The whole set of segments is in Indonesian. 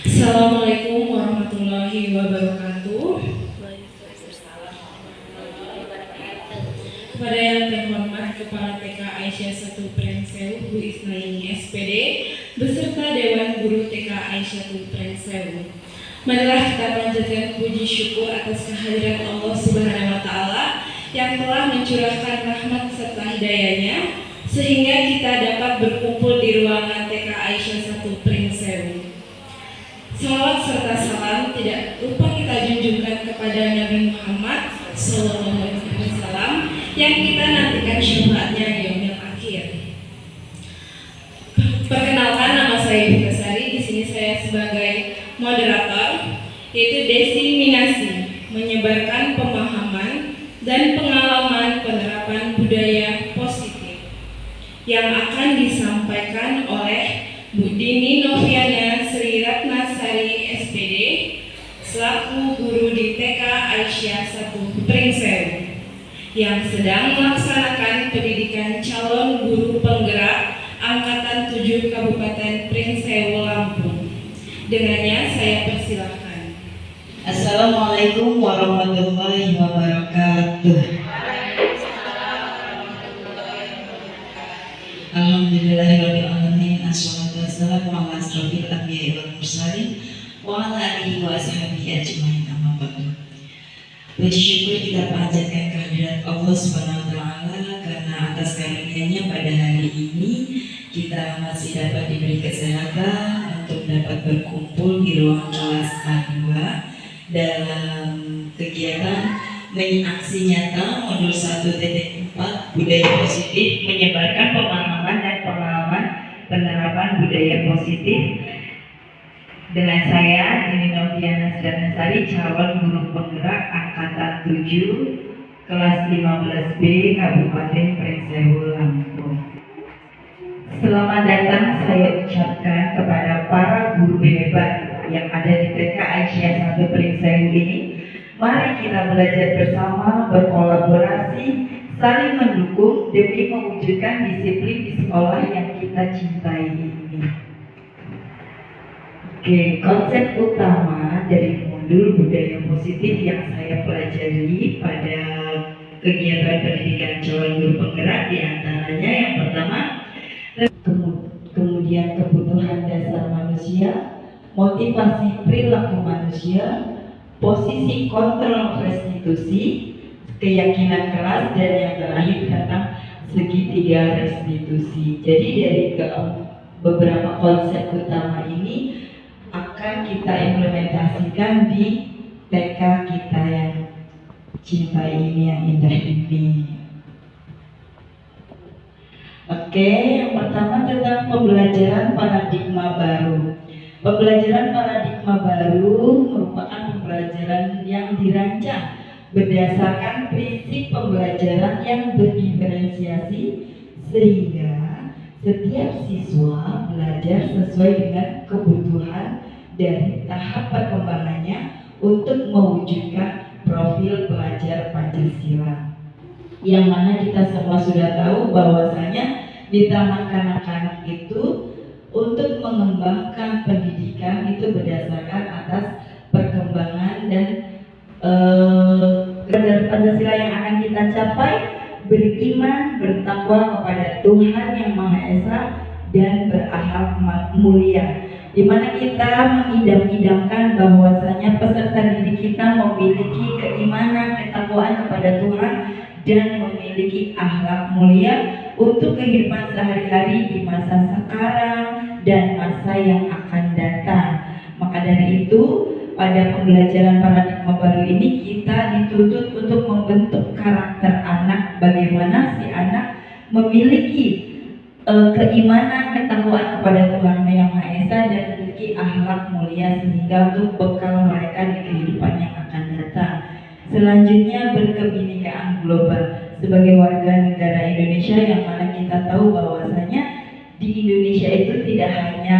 Assalamualaikum warahmatullahi wabarakatuh. Kepada yang terhormat Kepala TK Aisyah 1 Prensewu Bu Isnaini SPD beserta Dewan Guru TK Aisyah 1 Prensewu. Marilah kita panjatkan puji syukur atas kehadiran Allah Subhanahu wa taala yang telah mencurahkan rahmat serta hidayahnya sehingga kita dapat berkumpul di ruangan TK Aisyah 1 Prensewu. Salawat serta salam tidak lupa kita junjungkan kepada Nabi Muhammad SAW yang kita nantikan syafaatnya di yaumil akhir. Perkenalkan, nama saya Yudha Sari. Di sini saya sebagai moderator, yaitu diseminasi menyebarkan pemahaman dan pengalaman penerapan budaya positif yang akan disampaikan oleh Bu Dini Noviana Sri Ratnasari SPD selaku guru di TK Aisyah 1 Prensewu yang sedang melaksanakan pendidikan calon guru penggerak Angkatan 7 Kabupaten Prensewu Lampung. Dengannya saya persilahkan. Assalamualaikum warahmatullahi wabarakatuh. Alhamdulillahirabbil alamin. Assalatu wassalamu ala asyrofil anbiya'i wal mursalin wa ala alihi wa ashabihi ajmain. Amma ba'du. Puji syukur kita panjatkan kehadirat Allah Subhanahu wa taala karena atas karunia-Nya pada hari ini kita masih dapat diberi kesehatan untuk dapat berkumpul di ruang kelas A2 dalam kegiatan aksi nyata modul 1.4 budaya positif menyebarkan pemahaman dan pengalaman penerapan budaya positif dengan saya Dini Noviana Sri, calon guru penggerak Angkatan 7 kelas 15B Kabupaten Prensewu Lampung. Selamat datang saya ucapkan kepada para guru hebat yang ada di TK Aisyah 1 Prensewu ini. Mari kita belajar bersama, berkolaborasi, saling mendukung demi mewujudkan disiplin di sekolah yang kita cintai ini. Oke, konsep utama dari modul budaya positif yang saya pelajari pada kegiatan pendidikan calon guru penggerak diantaranya yang pertama, kemudian kebutuhan dasar manusia, motivasi perilaku manusia, posisi kontrol restitusi, keyakinan kelas, dan yang terakhir tentang segitiga restitusi. Jadi dari beberapa konsep utama ini akan kita implementasikan di TK kita yang cinta ini, yang indah ini. Oke, yang pertama tentang pembelajaran paradigma baru. Pembelajaran paradigma baru merupakan pembelajaran yang dirancang berdasarkan prinsip pembelajaran yang berdiferensiasi sehingga setiap siswa belajar sesuai dengan kebutuhan dari tahap perkembangannya untuk mewujudkan profil pelajar Pancasila. Yang mana kita semua sudah tahu bahwasanya di taman kanak-kanak itu untuk mengembangkan pendidikan itu berdasarkan atas perkembangan dan Pancasila yang akan kita capai, beriman, bertakwa kepada Tuhan Yang Maha Esa dan berakhlak mulia, di mana kita mengidam-idamkan bahwasanya peserta didik kita memiliki keimanan, ketakwaan kepada Tuhan dan memiliki akhlak mulia untuk kehidupan sehari-hari di masa sekarang dan masa yang akan datang. Maka dari itu, pada pembelajaran paradigma baru ini kita dituntut untuk membentuk karakter anak, bagaimana si anak memiliki keimanan, ketakwaan kepada Tuhan Yang Maha Esa dan memiliki akhlak mulia sehingga untuk bekal mereka di kehidupan yang akan datang. Selanjutnya, berkebinekaan global sebagai warga negara Indonesia, yang mana kita tahu bahwasanya di Indonesia itu tidak hanya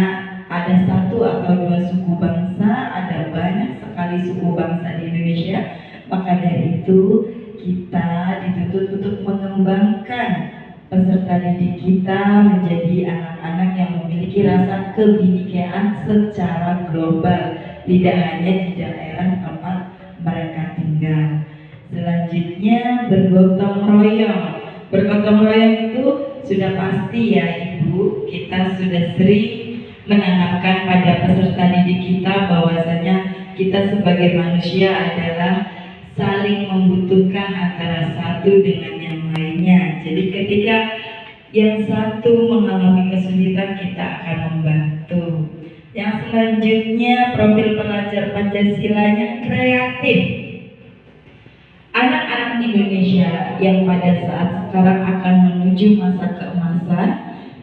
ada satu atau dua suku bangsa, ada banyak sekali suku bangsa di Indonesia. Maka dari itu kita dituntut untuk mengembangkan peserta didik kita menjadi anak-anak yang memiliki memiliki rasa kebinekaan secara global, tidak hanya di daerah tempat mereka tinggal. Selanjutnya bergotong royong. Bergotong royong itu sudah pasti ya Ibu, kita sudah sering menanamkan pada peserta didik kita bahwasanya kita sebagai manusia adalah saling membutuhkan antara satu dengan yang lainnya. Jadi ketika yang satu mengalami kesulitan, kita akan membantu. Yang selanjutnya profil pelajar Pancasilanya kreatif. Anak-anak Indonesia yang pada saat sekarang akan menuju masa keemasan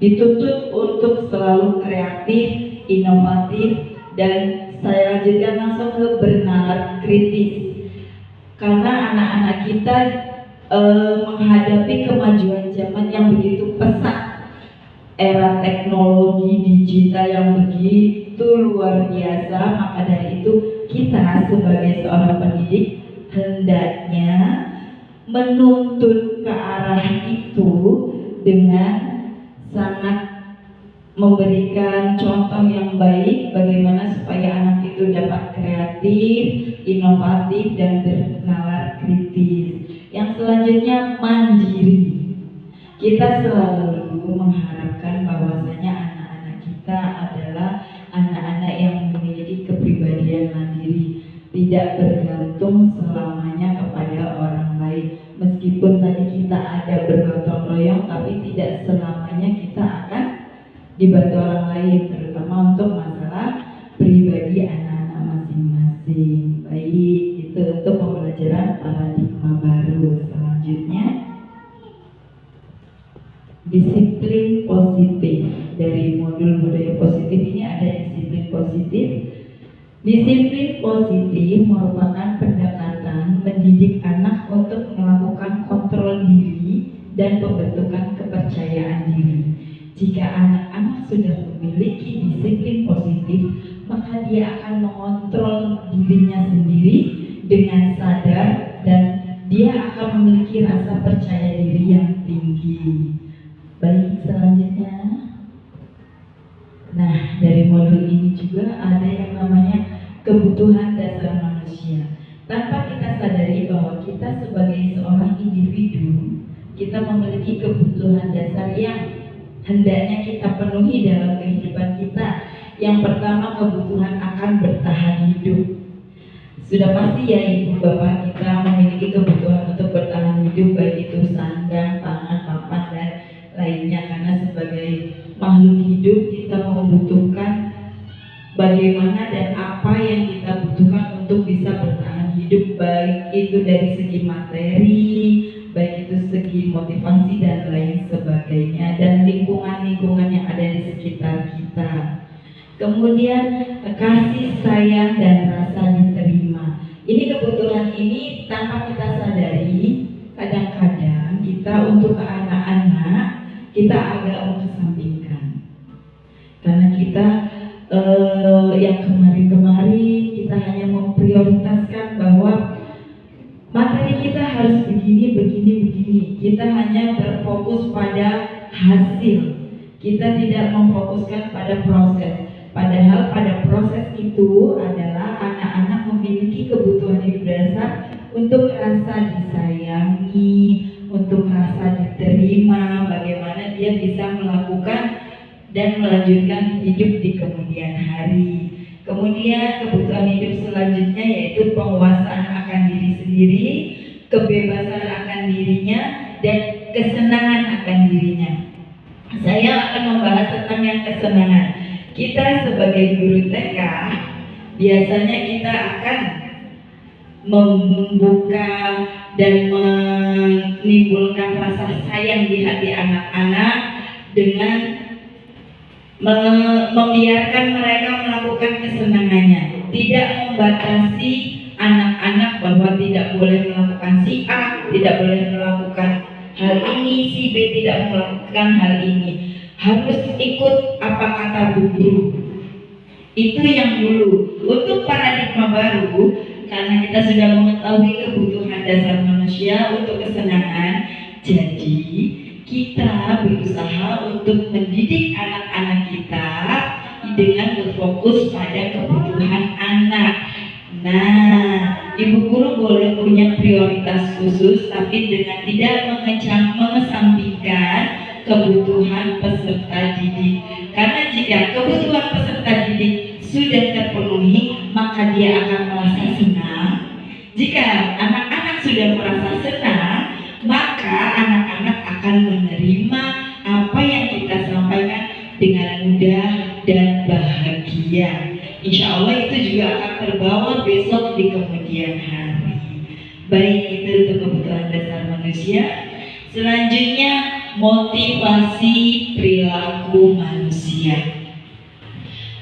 dituntut untuk selalu kreatif, inovatif, dan saya lanjutkan langsung ke bernalar kritis. Karena anak-anak kita menghadapi kemajuan zaman yang begitu pesat, era teknologi digital yang begitu luar biasa, maka dari itu kita sebagai seorang pendidik hendaknya menuntun ke arah itu dengan sangat memberikan contoh yang baik bagaimana supaya anak itu dapat kreatif, inovatif, dan bernalar kritis. Yang selanjutnya mandiri. Kita selalu mengharapkan bahwasanya anak-anak kita adalah anak-anak yang memiliki kepribadian mandiri, tidak bergantung selamanya kepada orang lain. Meskipun tadi kita ada bergotong royong, tapi tidak selamanya kita akan dibantu orang lain, terutama untuk masalah pribadi anak-anak masing-masing. Baik, itu untuk pembelajaran paradigma baru. Selanjutnya disiplin positif. Dari modul budaya positif ini ada disiplin positif. Disiplin positif merupakan pendekatan mendidik anak untuk melakukan kontrol diri dan pembentukan kepercayaan diri. Jika anak-anak sudah memiliki disiplin positif, maka dia akan mengontrol dirinya sendiri dengan sadar dan dia akan memiliki rasa percaya diri yang tinggi. Baik, selanjutnya. Nah, dari modul ini juga ada yang namanya kebutuhan dasar manusia. Tanpa kita sadari bahwa kita sebagai seorang individu, kita memiliki kebutuhan dasar yang hendaknya kita penuhi dalam kehidupan kita. Yang pertama, kebutuhan akan bertahan hidup. Sudah pasti ya Ibu Bapak, kita memiliki kebutuhan untuk bertahan hidup, baik itu sandang, pangan, papan, dan lainnya. Karena sebagai makhluk hidup kita membutuhkan bagaimana dan apa yang kita butuhkan untuk bisa bertahan hidup, baik itu dari segi materi, baik itu segi motivasi dan lain sebagainya, dan lingkungan-lingkungan yang ada di sekitar kita. Kemudian kasih sayang dan rasa diterima. Ini kebutuhan ini tanpa kita sadari, kadang-kadang kita untuk ke anak-anak kita agak mengesampingkan. Karena kita yang kemarin-kemarin kita hanya memprioritaskan bahwa materi kita harus begini. Kita hanya berfokus pada hasil. Kita tidak memfokuskan pada proses. Padahal pada proses itu adalah anak-anak memiliki kebutuhan hidup dasar untuk rasa disayangi, untuk rasa diterima, bagaimana dia bisa melakukan dan melanjutkan hidup di kemudian hari. Kemudian kebutuhan hidup selanjutnya yaitu penguasaan akan diri sendiri, kebebasan akan dirinya, dan kesenangan akan dirinya. Saya akan membahas tentang yang kesenangan. Kita sebagai guru TK biasanya kita akan membuka dan menimbulkan rasa sayang di hati anak-anak dengan membiarkan mereka melakukan kesenangannya, tidak membatasi anak-anak bahwa tidak boleh melakukan si A, tidak boleh melakukan hal ini, si B tidak melakukan hal ini, harus ikut apa kata bu guru. Itu yang dulu. Untuk paradigma baru, karena kita sudah mengetahui kebutuhan dasar manusia untuk kesenangan, jadi kita berusaha untuk mendidik anak-anak kita fokus pada kebutuhan anak. Nah, ibu guru boleh punya prioritas khusus tapi dengan tidak mengesampingkan kebutuhan peserta didik. Karena jika kebutuhan peserta didik sudah terpenuhi, maka dia akan merasa senang. Jika anak-anak sudah merasa senang, maka anak-anak akan menerima apa yang kita sampaikan dengan mudah dan bahagia. Insya Allah itu juga akan terbawa besok di kemudian hari. Baik, itu untuk kebutuhan dasar manusia. Selanjutnya, motivasi perilaku manusia.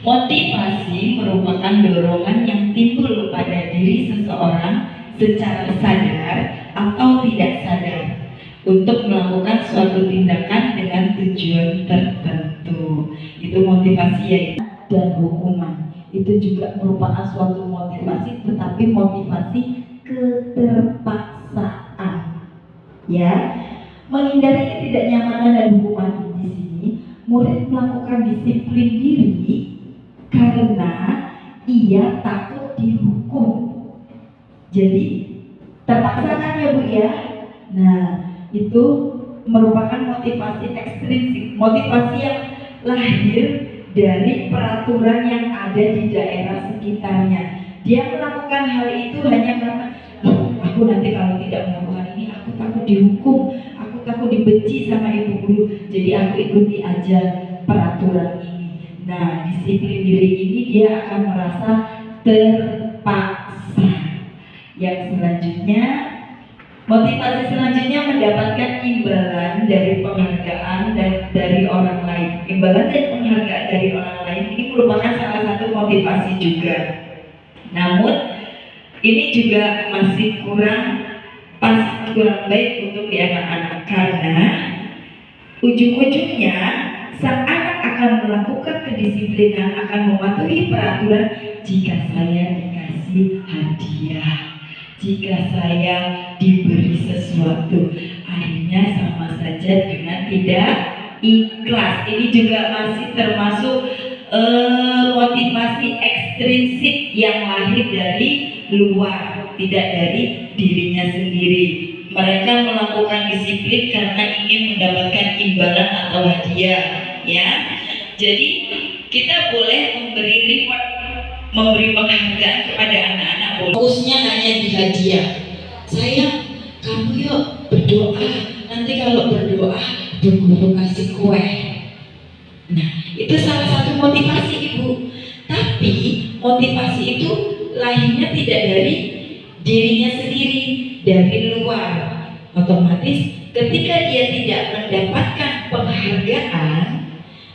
Motivasi merupakan dorongan yang timbul pada diri seseorang secara sadar atau tidak sadar untuk melakukan suatu tindakan dengan tujuan tertentu. Itu motivasi ya. Dan hukuman itu juga merupakan suatu motivasi, tetapi motivasi keterpaksaan. Ya, menghindari ketidaknyamanan dan hukuman di sini, murid melakukan disiplin diri karena ia takut dihukum. Jadi terpaksa kan ya Bu ya. Nah, itu merupakan motivasi ekstrinsik, motivasi yang lahir dari peraturan yang ada di daerah sekitarnya. Dia melakukan hal itu hanya karena aku nanti kalau tidak melakukan ini aku takut dihukum, aku takut dibenci sama ibu guru, jadi aku ikuti aja peraturan ini. Nah, disiplin diri ini dia akan merasa terpaksa. Yang selanjutnya, motivasi selanjutnya mendapatkan imbalan dari penghargaan dan dari orang lain. Imbalan dan penghargaan dari orang lain ini merupakan salah satu motivasi juga. Namun ini juga masih kurang pas, kurang baik untuk di anak-anak karena ujung-ujungnya sang anak akan melakukan kedisiplinan, akan mematuhi peraturan jika saya dikasih hadiah, jika saya diberi sesuatu. Akhirnya sama saja dengan tidak ikhlas. Ini juga masih termasuk motivasi ekstrinsik yang lahir dari luar, tidak dari dirinya sendiri. Mereka melakukan disiplin karena ingin mendapatkan imbalan atau hadiah, ya. Jadi kita boleh memberi reward, memberi penghargaan kepada anak-anak. Fokusnya hanya di hadiah. Sayang, kamu yuk berdoa. Nanti kalau berdoa, guru kasih kue. Nah, itu salah satu motivasi ibu. Tapi motivasi itu lahirnya tidak dari dirinya sendiri, dari luar. Otomatis ketika dia tidak mendapatkan penghargaan,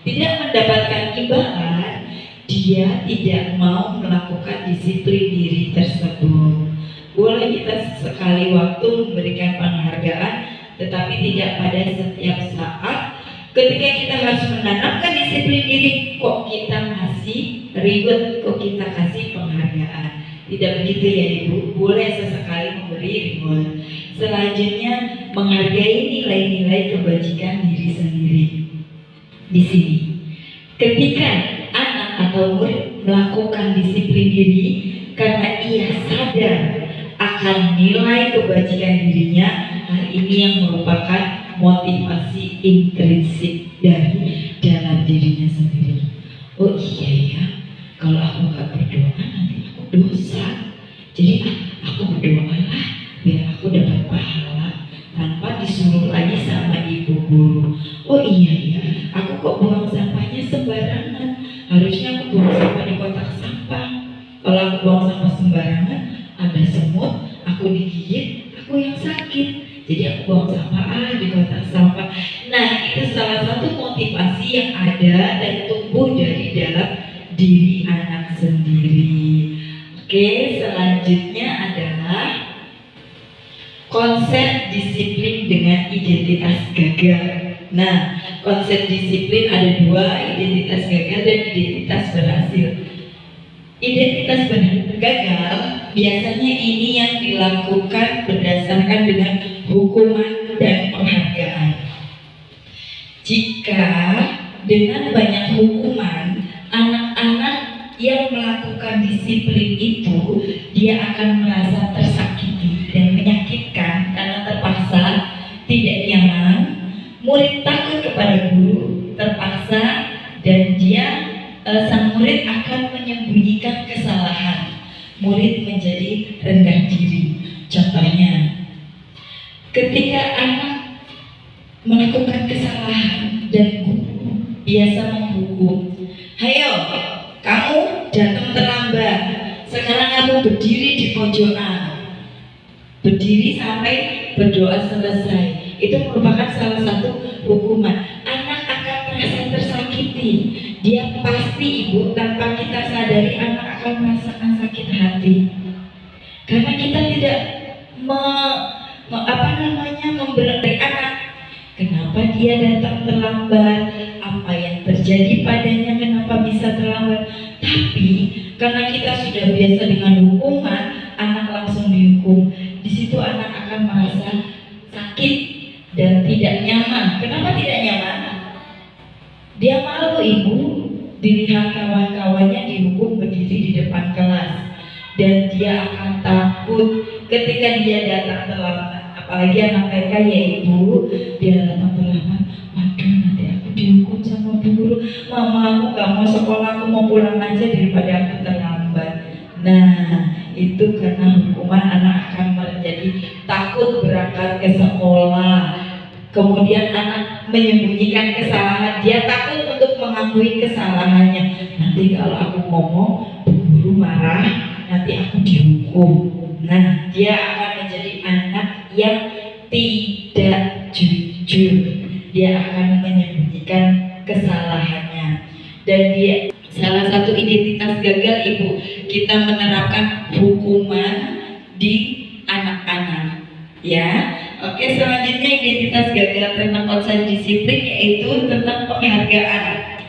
tidak mendapatkan imbalan, dia tidak mau melakukan disiplin diri tersebut. Boleh kita sekali waktu memberikan penghargaan, tetapi tidak pada setiap saat. Ketika kita harus menanamkan disiplin diri, kok kita kasih reward, kok kita kasih penghargaan. Tidak begitu ya Ibu, boleh sesekali memberi reward. Selanjutnya, menghargai nilai-nilai kebajikan diri sendiri. Di sini, ketika anak atau murid melakukan disiplin diri karena ia sadar akan nilai kebajikan dirinya, hal ini yang merupakan motivasi intrinsik dari dalam dirinya sendiri. Oh iya ya, kalau aku nggak berdoa nanti aku dosa. Jadi aku berdoalah biar aku dapat pahala tanpa disuruh lagi sama ibu guru. Oh iya ya, aku kok buang sampahnya sembarangan. Harusnya aku buang sampah di kotak sampah. Kalau aku buang sampah sembarangan, ada semut, aku digigit, aku yang sakit. Jadi aku buang sampah di kotak sampah. Nah, itu salah satu motivasi yang ada dan tumbuh dari dalam diri anak sendiri. Oke, selanjutnya adalah konsep disiplin dengan identitas gagal. Nah, konsep disiplin ada dua, identitas gagal dan identitas berhasil. Identitas gagal biasanya ini yang dilakukan berdasarkan dengan hukuman dan penghargaan. Jika dengan banyak hukuman, anak-anak yang melakukan disiplin itu dia akan merasa tersakiti dan menyakitkan karena terpaksa, tidak nyaman. Murid takut kepada guru, terpaksa, dan sang murid akan menyembunyikan kesalahan. Murid menjadi rendah diri. Contohnya, ketika anak melakukan kesalahan dan guru biasa menghukum, "Hayo, kamu datang terlambat. Sekarang kamu berdiri di pojokan. Berdiri sampai berdoa selesai." Itu merupakan salah satu hukuman. Anak akan merasa tersakiti. Dia pasti, ibu, tanpa kita sadari anak akan merasakan sakit hati. Karena kita tidak memberitahu anak kenapa dia datang terlambat, apa yang terjadi padanya, kenapa bisa terlambat. Tapi karena kita sudah biasa dengan hukuman, anak langsung dihukum. Di situ anak akan merasa sakit dan tidak nyaman. Kenapa tidak nyaman? Dia malu, ibu, dilihat kawan-kawannya dihukum berdiri di depan kelas, dan dia akan takut ketika dia datang terlambat. Apalagi anak TK, ya ibu, dia datang terlambat. Waduh, nanti aku dihukum sama guru. Mama, aku gak mau sekolah, aku mau pulang aja daripada aku terlambat. Nah, itu karena hukuman anak akan menjadi takut berangkat ke sekolah. Kemudian anak menyembunyikan kesalahan, dia takut untuk mengakui kesalahannya. Nanti kalau aku ngomong, guru marah, nanti aku dihukum. Nah, dia akan menjadi anak yang tidak jujur. Dia akan menyembunyikan kesalahannya. Dan dia salah satu identitas gagal, ibu, kita menerapkan hukuman di anak-anak. Ya, oke, selanjutnya identitas gagal tentang konsep disiplin, yaitu tentang penghargaan.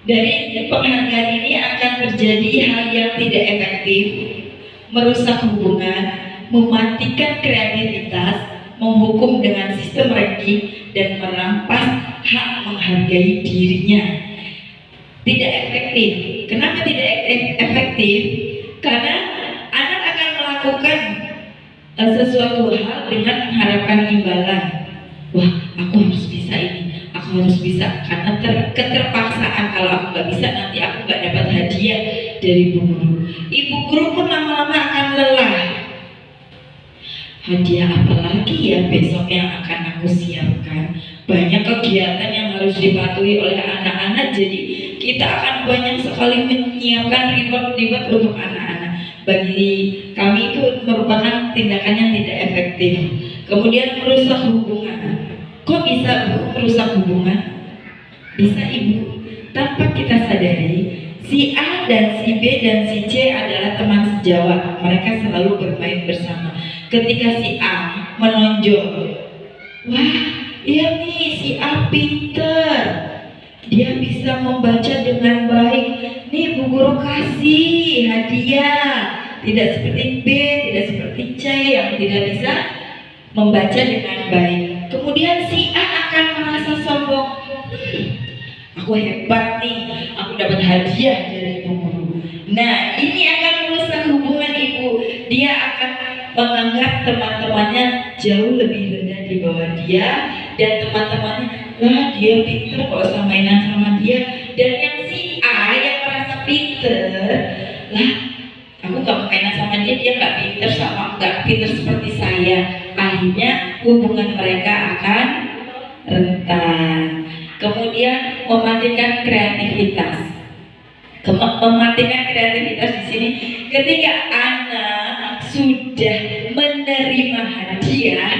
Dari penghargaan ini akan terjadi hal yang tidak efektif, merusak hubungan, mematikan kreativitas, menghukum dengan sistem ranking, dan merampas hak menghargai dirinya. Tidak efektif. Kenapa tidak efektif? Karena anak akan melakukan sesuatu hal dengan mengharapkan imbalan. Wah, aku harus bisa ini, aku harus bisa. Karena keterpaksaan, kalau aku nggak bisa nanti aku nggak dapat hadiah dari bu guru. Ibu guru pun lama-lama akan lelah. Hadiah apa lagi ya besok yang akan aku siapkan? Banyak kegiatan yang harus dipatuhi oleh anak-anak, jadi kita akan banyak sekali menyiapkan reward untuk anak-anak. Bagi kami itu merupakan tindakan yang tidak efektif. Kemudian merusak hubungan. Kok bisa, Bu, merusak hubungan? Bisa, ibu, tanpa kita sadari, si A dan si B dan si C adalah teman sejawat. Mereka selalu bermain bersama. Ketika si A menonjol, wah, iya nih si A pinter, dia bisa membaca dengan baik. Nih bu guru kasih hadiah. Tidak seperti B, tidak seperti C yang tidak bisa membaca dengan baik. Kemudian si A akan merasa sombong. Aku hebat nih, aku dapat hadiah dari bu guru. Nah, ini akan merusak hubungan ibu. Dia akan menganggap teman-temannya jauh lebih rendah di bawah dia, dan teman-temannya, wah dia pinter kok usah mainan sama dia. Dan yang si A yang merasa pinter, lah aku gak mau mainan sama dia, dia gak pinter seperti saya. Akhirnya hubungan mereka akan rentan. Kemudian mematikan kreativitas. Mematikan kreativitas di sini ketika anak sudah menerima hadiah,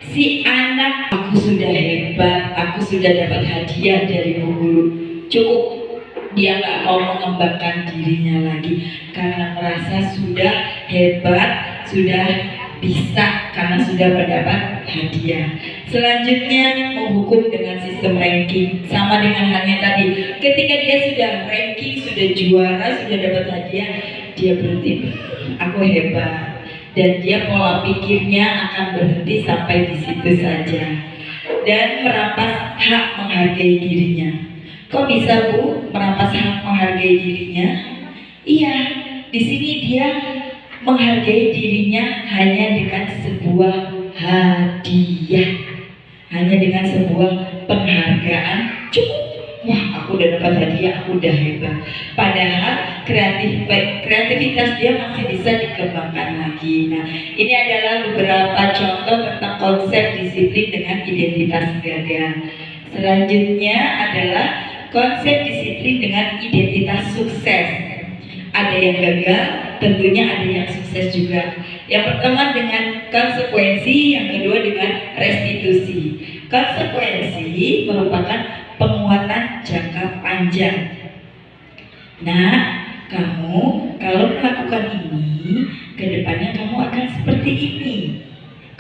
si anak, aku sudah hebat, aku sudah dapat hadiah dari bu guru, cukup. Dia nggak mau mengembangkan dirinya lagi karena merasa sudah hebat, sudah bisa karena sudah mendapat hadiah. Selanjutnya menghukum dengan sistem ranking, sama dengan halnya tadi. Ketika dia sudah ranking, sudah juara, sudah dapat hadiah, dia berhenti, aku hebat, dan dia pola pikirnya akan berhenti sampai di situ saja dan merampas hak menghargai dirinya. Kok bisa Bu merampas hak menghargai dirinya? Iya, di sini dia menghargai dirinya hanya dengan sebuah hadiah, hanya dengan sebuah penghargaan. Cukup, wah aku udah dapat hadiah, aku udah hebat. Padahal kreativitas dia masih bisa dikembangkan lagi. Nah, ini adalah beberapa contoh tentang konsep disiplin dengan identitas gagal. Selanjutnya adalah konsep disiplin dengan identitas sukses. Ada yang gagal, tentunya ada yang sukses juga. Yang pertama dengan konsekuensi, yang kedua dengan restitusi. Konsekuensi merupakan penguatan jangka panjang. Nah, kamu kalau melakukan ini, kedepannya kamu akan seperti ini.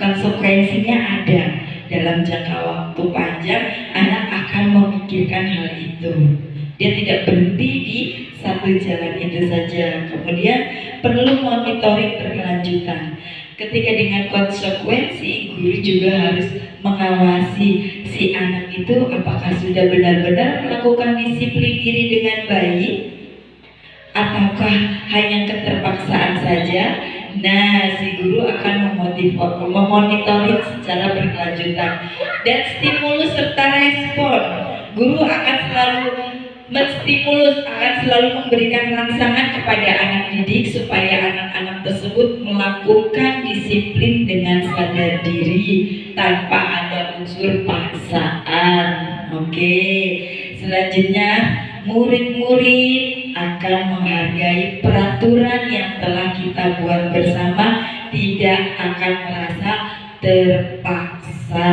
Konsekuensinya ada. Dalam jangka waktu panjang, anak akan memikirkan hal itu. Dia tidak berhenti di satu jalan itu saja. Kemudian perlu monitoring berkelanjutan. Ketika dengan konsekuensi, guru juga harus mengawasi si anak itu apakah sudah benar-benar melakukan disiplin diri dengan baik, ataukah hanya keterpaksaan saja. Nah, si guru akan memonitoring secara berkelanjutan. Dan stimulus serta respon, guru akan selalu menstimulus, akan selalu memberikan rangsangan kepada anak didik supaya anak-anak tersebut melakukan disiplin dengan sadar diri tanpa ada unsur paksaan. Oke, selanjutnya murid-murid akan menghargai peraturan yang telah kita buat bersama, tidak akan merasa terpaksa.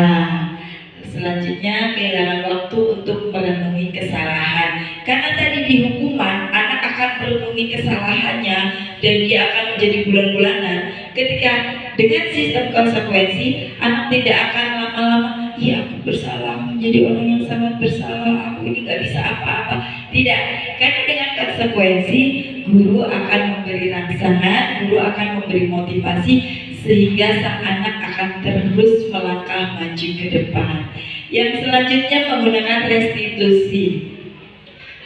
Selanjutnya kehilangan waktu untuk merenungi kesalahan. Karena tadi di hukuman anak akan merenungi kesalahannya dan dia akan menjadi bulan-bulanan. Ketika dengan sistem konsekuensi, anak tidak akan lama-lama, iya aku bersalah, menjadi orang yang sangat bersalah, aku ini gak bisa apa-apa. Tidak, karena dengan konsekuensi guru akan memberi rangsangan, guru akan memberi motivasi sehingga sang anak akan terus melangkah maju ke depan. Yang selanjutnya menggunakan restitusi.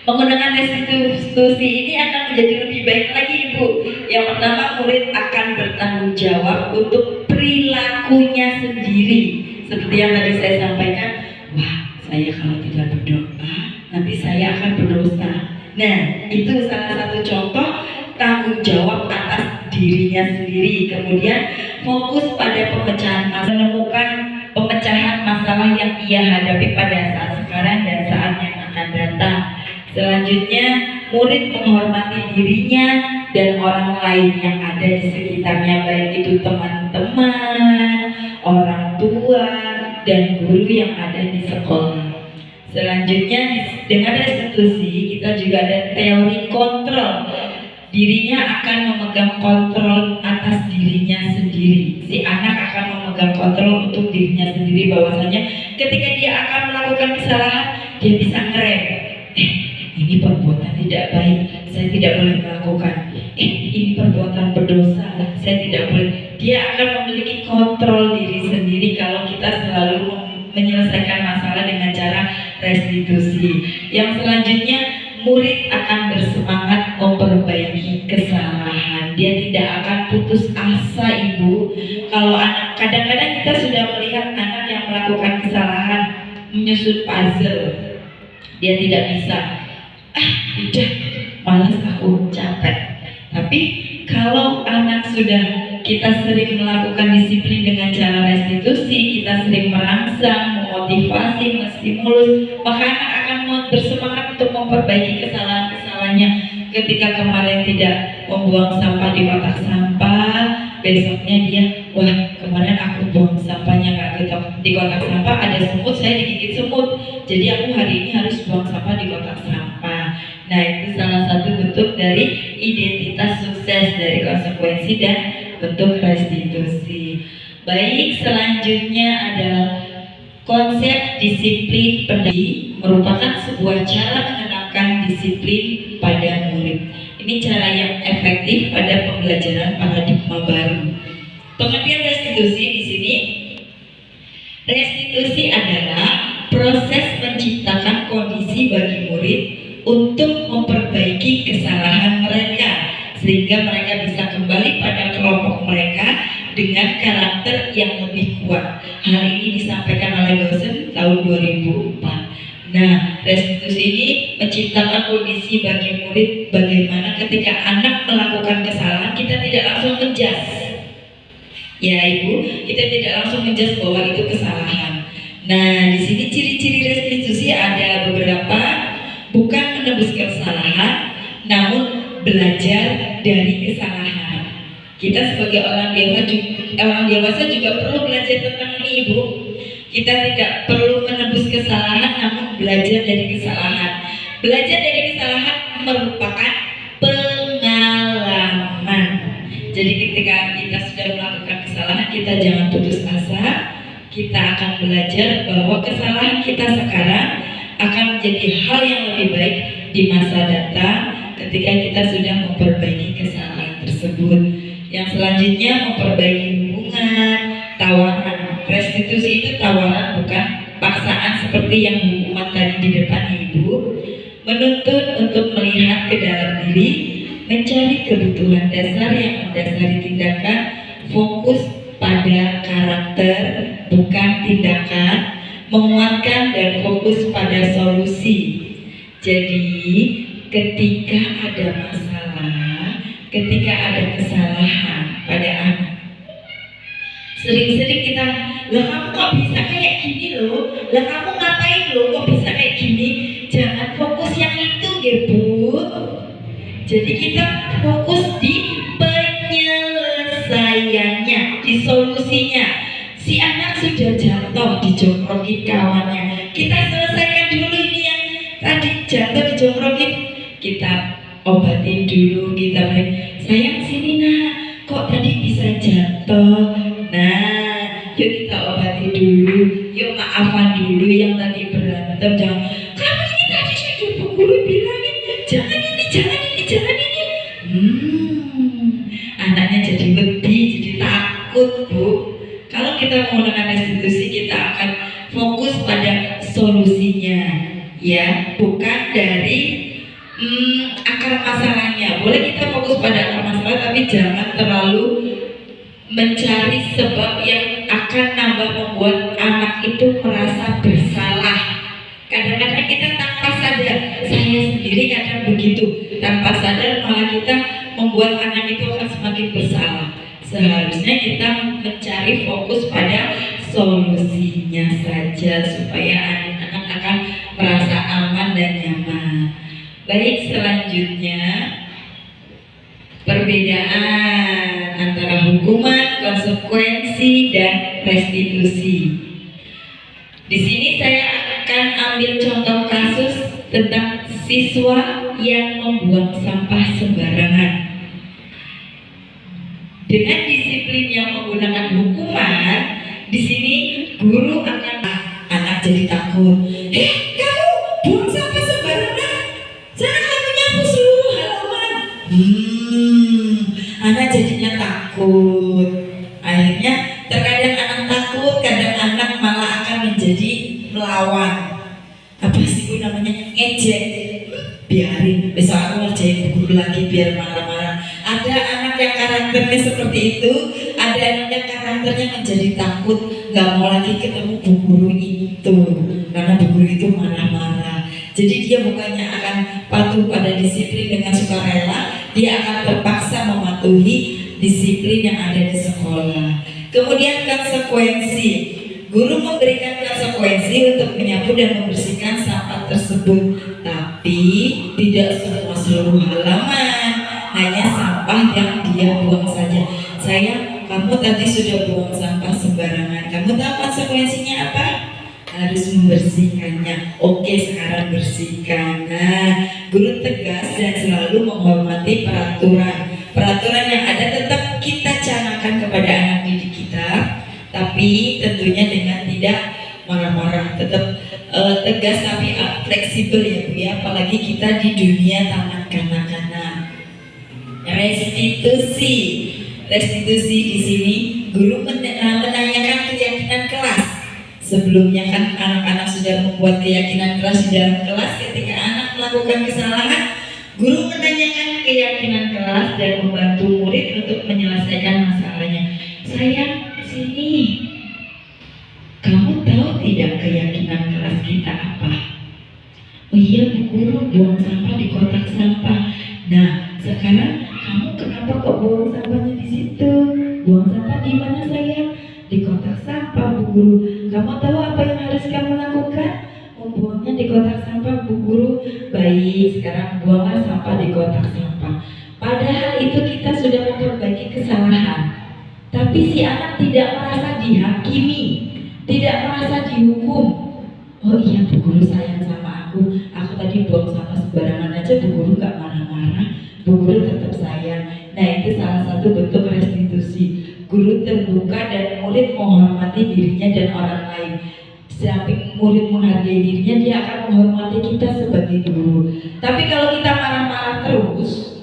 Menggunakan restitusi ini akan menjadi lebih baik lagi Ibu. Yang pertama, murid akan bertanggung jawab untuk perilakunya sendiri. Seperti yang tadi saya sampaikan, wah saya kalau tidak berdoa nanti saya akan berdosa. Nah, itu salah satu contoh tanggung jawab atas dirinya sendiri. Kemudian fokus pada pemecahan masalah, menemukan pemecahan masalah yang ia hadapi pada saat sekarang dan saat yang akan datang. Selanjutnya, murid menghormati dirinya dan orang lain yang ada di sekitarnya, baik itu teman-teman, orang tua, dan guru yang ada di sekolah. Selanjutnya, dengan restitusi kita juga ada teori kontrol. Dirinya akan memegang kontrol atas dirinya sendiri. Si anak akan memegang kontrol untuk dirinya sendiri, bahwasanya ketika dia akan melakukan kesalahan, dia bisa ngerem. Ini perbuatan tidak baik, saya tidak boleh melakukan. Ini perbuatan berdosa, saya tidak boleh. Dia akan memiliki kontrol diri sendiri kalau kita selalu menyelesaikan masalah dengan cara restitusi. Yang selanjutnya, murid akan bersemangat memperbaiki kesalahan. Dia tidak akan putus asa Ibu. Kalau anak, kadang-kadang kita sudah melihat anak yang melakukan kesalahan menyusun puzzle, dia tidak bisa. Udah, malas aku, capek. Tapi kalau anak sudah kita sering melakukan disiplin dengan cara restitusi, kita sering merangsang, memotivasi, menstimulus, maka anak akan bersemangat untuk memperbaiki kesalahan-kesalahannya. Ketika kemarin tidak membuang sampah di kotak sampah, besoknya dia, wah kemarin aku buang sampahnya nggak di kotak sampah, ada semut, saya digigit semut, jadi aku hari ini harus buang sampah di kotak sampah. Nah, itu salah satu bentuk dari identitas sukses dari konsekuensi dan bentuk restitusi. Baik, selanjutnya adalah konsep disiplin pendidik, merupakan sebuah cara menanamkan disiplin pada murid. Ini cara yang efektif pada pembelajaran paradigma baru. Pengertian restitusi di sini, restitusi adalah proses menciptakan kondisi kondisi bagi murid untuk memperbaiki kesalahan mereka sehingga mereka bisa kembali pada kelompok mereka dengan karakter yang lebih kuat. Hal ini disampaikan oleh Gosen tahun 2004. Nah, restitusi ini menciptakan kondisi bagi murid bagaimana ketika anak melakukan kesalahan kita tidak langsung menjas. Ya Ibu, kita tidak langsung menjas bahwa itu kesalahan. Nah, di sini ciri-ciri restitusi ada beberapa, bukan menebus kesalahan, namun belajar dari kesalahan. Kita sebagai orang dewasa juga perlu belajar tentang ini, Ibu. Kita tidak perlu menebus kesalahan, namun belajar dari kesalahan. Belajar dari kesalahan merupakan pengalaman. Jadi ketika kita sudah melakukan kesalahan, kita jangan putus asa. Kita akan belajar bahwa kesalahan kita sekarang akan menjadi hal yang lebih baik di masa datang ketika kita sudah memperbaiki kesalahan tersebut. Yang selanjutnya memperbaiki hubungan, tawaran. Restitusi itu tawaran, bukan paksaan seperti yang umat tadi di depan Ibu. Menuntut untuk melihat ke dalam diri, mencari kebutuhan dasar yang mendasari tindakan, fokus pada karakter bukan tindakan, menguatkan dan fokus pada solusi. Jadi ketika ada masalah, ketika ada kesalahan pada anak, sering-sering kita, lah kamu kok bisa kayak gini loh, lah kamu ngapain loh kok bisa kayak gini. Jangan fokus yang itu Bu. Jadi kita fokus di penyelesaiannya, di solusinya. Si anak sudah jatuh dijongkrokin kawannya, kita selesaikan dulu ini yang tadi jatuh dijongkrokin, kita obatin dulu. Kita bilang, sayang sini nak, kok tadi bisa jatuh. Nah, yuk kita obati dulu, yuk maafan dulu yang tadi berantem. Jangan, kamu ini tadi sudah Bu Guru bilangin, jangan ini, jangan ini, jangan ini. Anaknya jadi wedi, jadi takut Bu. Kalau kita menggunakan restitusi, kita akan fokus pada solusinya, ya, bukan dari akar masalahnya. Boleh kita fokus pada akar masalah, tapi jangan terlalu mencari sebab yang akan membuat anak itu merasa bersalah. Kadang-kadang kita tanpa sadar, saya sendiri kadang begitu, tanpa sadar malah kita membuat anak itu akan semakin bersalah. Seharusnya kita mencari fokus pada solusinya saja supaya anak-anak akan merasa aman dan nyaman. Baik, selanjutnya perbedaan antara hukuman, konsekuensi, dan restitusi. Di sini saya akan ambil contoh kasus tentang siswa yang membuang sampah sembarangan. Dengan disiplin yang menggunakan hukuman, di sini guru akan anak jadi takut. Kamu buang sampah sembarangan, sana kamu nyapu seluruh halaman. Anak jadinya takut. Akhirnya terkadang anak takut, kadang anak malah akan menjadi melawan. Apa sih itu namanya? Ngejek. Biarin, besok aku ngerjain guru lagi biar marah-marah. Ada anak yang karakternya seperti itu, ada anak yang karakternya menjadi takut, nggak mau lagi ketemu bu guru itu karena bu guru itu marah-marah. Jadi dia bukannya akan patuh pada disiplin dengan sukarela, dia akan terpaksa mematuhi disiplin yang ada di sekolah. Kemudian konsekuensi, guru memberikan konsekuensi untuk menyapu dan membersihkan sampah tersebut, tapi tidak semua seluruh halaman, hanya sampah yang dia buang saja. Sayang, kamu tadi sudah buang sampah sembarangan, kamu tahu konsekuensinya apa? Harus membersihkannya. Oke, sekarang bersihkan. Nah, guru tegas dan selalu menghormati peraturan yang ada. Tetap kita canangkan kepada anak didik kita, tapi tentunya dengan tidak marah-marah. Tetap tegas tapi fleksibel ya Bu ya, apalagi kita di dunia taman kanak-kanak. Restitusi di sini guru menanyakan keyakinan kelas. Sebelumnya kan anak-anak sudah membuat keyakinan keras di dalam kelas. Ketika anak melakukan kesalahan, guru menanyakan keyakinan kelas dan membantu murid untuk menyelesaikan masalahnya. Sayang, sini. Kamu tahu tidak keyakinan kelas kita apa? Oh iya Bu Guru, buang sampah di kotak sampah. Nah, sekarang kamu kenapa kok buang sampahnya di situ? Buang sampah di mana sayang? Di kotak sampah Bu Guru. Kamu tahu apa yang harus kamu lakukan? Membuangnya di kotak sampah Bu Guru. Baik, sekarang buanglah sampah di kotak sampah. Padahal itu kita sudah memperbaiki kesalahan. Tapi si anak tidak merasa dihakimi, tidak merasa dihukum. Oh iya Bu Guru sayang sama aku tadi buang sampah sembarangan aja Bu Guru gak marah-marah, Bu Guru tetap sayang. Nah itu salah satu bentuk restitusi. Guru terbuka dan murid menghormati dirinya dan orang lain. Samping murid menghargai dirinya, dia akan menghormati kita sebagai guru. Tapi kalau kita marah-marah terus,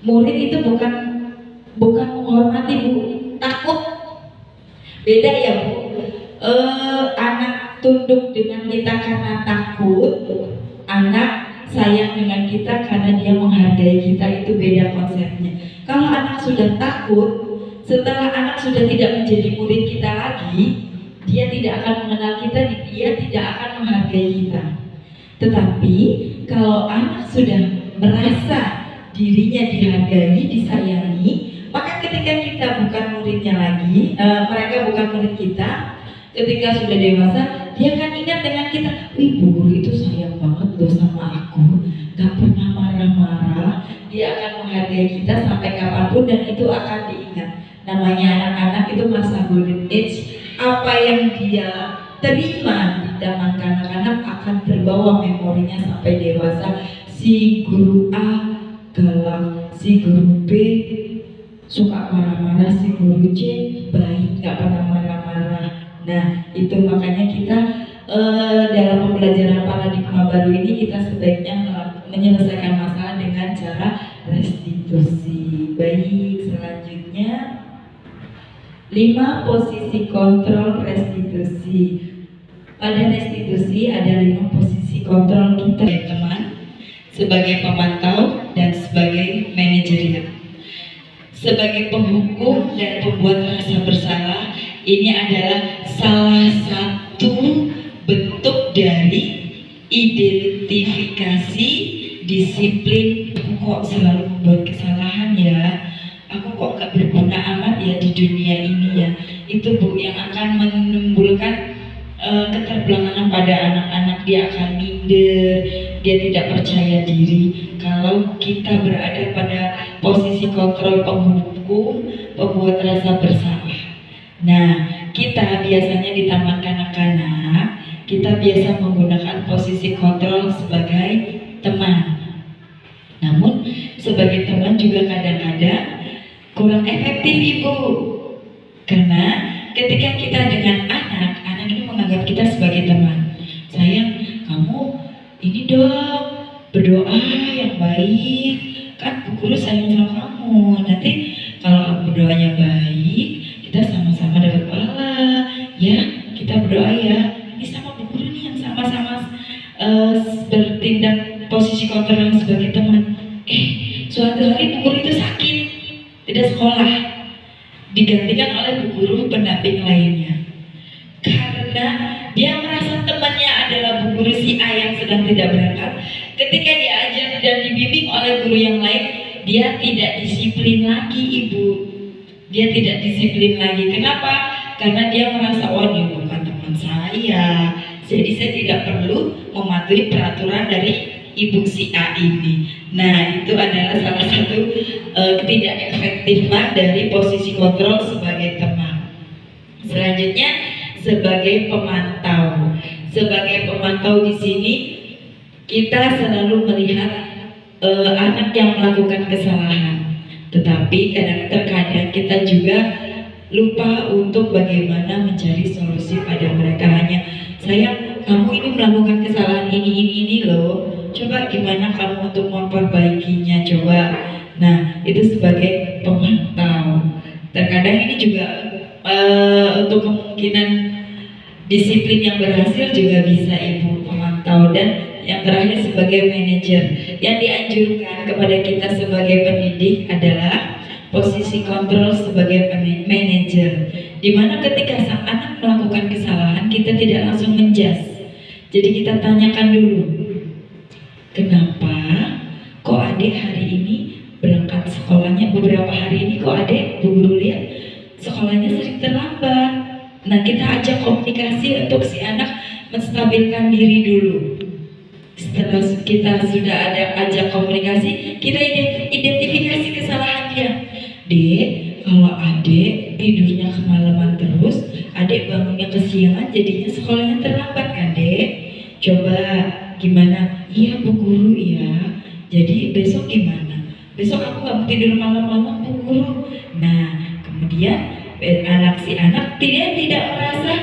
murid itu bukan menghormati Bu, takut. Beda ya Bu. Anak tunduk dengan kita karena takut, anak sayang dengan kita karena dia menghargai kita, itu beda konsepnya. Kalau anak sudah takut, setelah anak sudah tidak menjadi murid kita lagi, dia tidak akan mengenal kita, dia tidak akan menghargai kita. Tetapi kalau anak sudah merasa dirinya dihargai, disayangi, maka ketika kita bukan muridnya lagi, mereka bukan murid kita, ketika sudah dewasa, dia akan ingat dengan kita. Wih, Bu Guru itu sayang banget loh sama aku, gak pernah marah-marah. Dia akan menghargai kita sampai kapanpun dan itu akan diingat. Namanya anak-anak itu masa golden age. Apa yang dia terima di zaman kanak-kanak akan terbawa memorinya sampai dewasa. Si guru A galak, si guru B suka marah-marah, si guru C baik, gak pernah marah-marah. Nah itu makanya kita dalam pembelajaran paradigma baru ini kita sebaiknya menyelesaikan masalah dengan cara restitusi. Baik, selanjutnya 5 posisi kontrol restitusi. Pada restitusi ada 5 posisi kontrol kita ya teman, sebagai pemantau dan sebagai manajerial. Sebagai penghukum dan pembuat rasa bersalah, ini adalah salah satu bentuk dari identifikasi disiplin. Aku kok selalu membuat kesalahan ya, aku kok gak berguna amat ya di dunia ini ya. Itu Bu yang akan menimbulkan keterbelakangan pada anak-anak. Dia akan minder, dia tidak percaya diri. Kalau kita berada pada posisi kontrol penghukum, pembuat rasa bersalah. Nah, kita biasanya di taman kanak-kanak, kita biasa menggunakan posisi kontrol sebagai teman. Namun, sebagai teman juga kadang-kadang kurang efektif Ibu. Karena ketika kita dengan anak ini menganggap kita sebagai teman. Sayang, kamu ini dong berdoa yang baik, kan Bu Guru sayang sama kamu. Nanti kalau berdoanya baik, kita sama-sama dapat pahala. Ya, kita berdoa ya. Ini sama Bu Guru nih yang sama-sama bertindak posisi kontrol sebagai teman. Suatu hari Bu Guru itu sakit, tidak sekolah, digantikan oleh Bu Guru pendamping lainnya. Karena dia merasa temannya adalah Bu Guru si A yang sedang tidak berangkat. Ketika diajar dan dibimbing oleh guru yang lain, dia tidak disiplin lagi Ibu. Dia tidak disiplin lagi. Kenapa? Karena dia merasa, oh dia bukan teman saya, jadi saya tidak perlu mematuhi peraturan dari Ibu si A ini. Nah itu adalah salah satu ketidakefektifan dari posisi kontrol sebagai teman. Selanjutnya sebagai pemantau. Sebagai pemantau di sini kita selalu melihat anak yang melakukan kesalahan, tetapi kadang-kadang kita juga lupa untuk bagaimana mencari solusi pada mereka. Hanya sayang, kamu ini melakukan kesalahan ini loh, coba gimana kamu untuk memperbaikinya, coba. Nah itu sebagai pemantau. Terkadang ini juga untuk kemungkinan Disiplin yang berhasil juga bisa ibu pemantau, dan yang terakhir sebagai manajer. Yang dianjurkan kepada kita sebagai pendidik adalah posisi kontrol sebagai manajer, dimana ketika sang anak melakukan kesalahan kita tidak langsung menjas. Jadi kita tanyakan dulu, kenapa kok adik hari ini berangkat sekolahnya, beberapa hari ini kok adik Bu Guru lihat sekolahnya sering terlambat. Nah, kita ajak komunikasi untuk si anak menstabilkan diri dulu. Setelah kita sudah ada ajak komunikasi, kita identifikasi kesalahan dia. Dek, kalau adik tidurnya kemalaman terus, adik bangunnya kesiangan, jadinya sekolahnya terlambat kan dek? Coba gimana? Iya Bu Guru, iya. Jadi besok gimana? Besok aku gak mau tidur malam-malam Bu Guru. Nah, kemudian si anak tidak merasa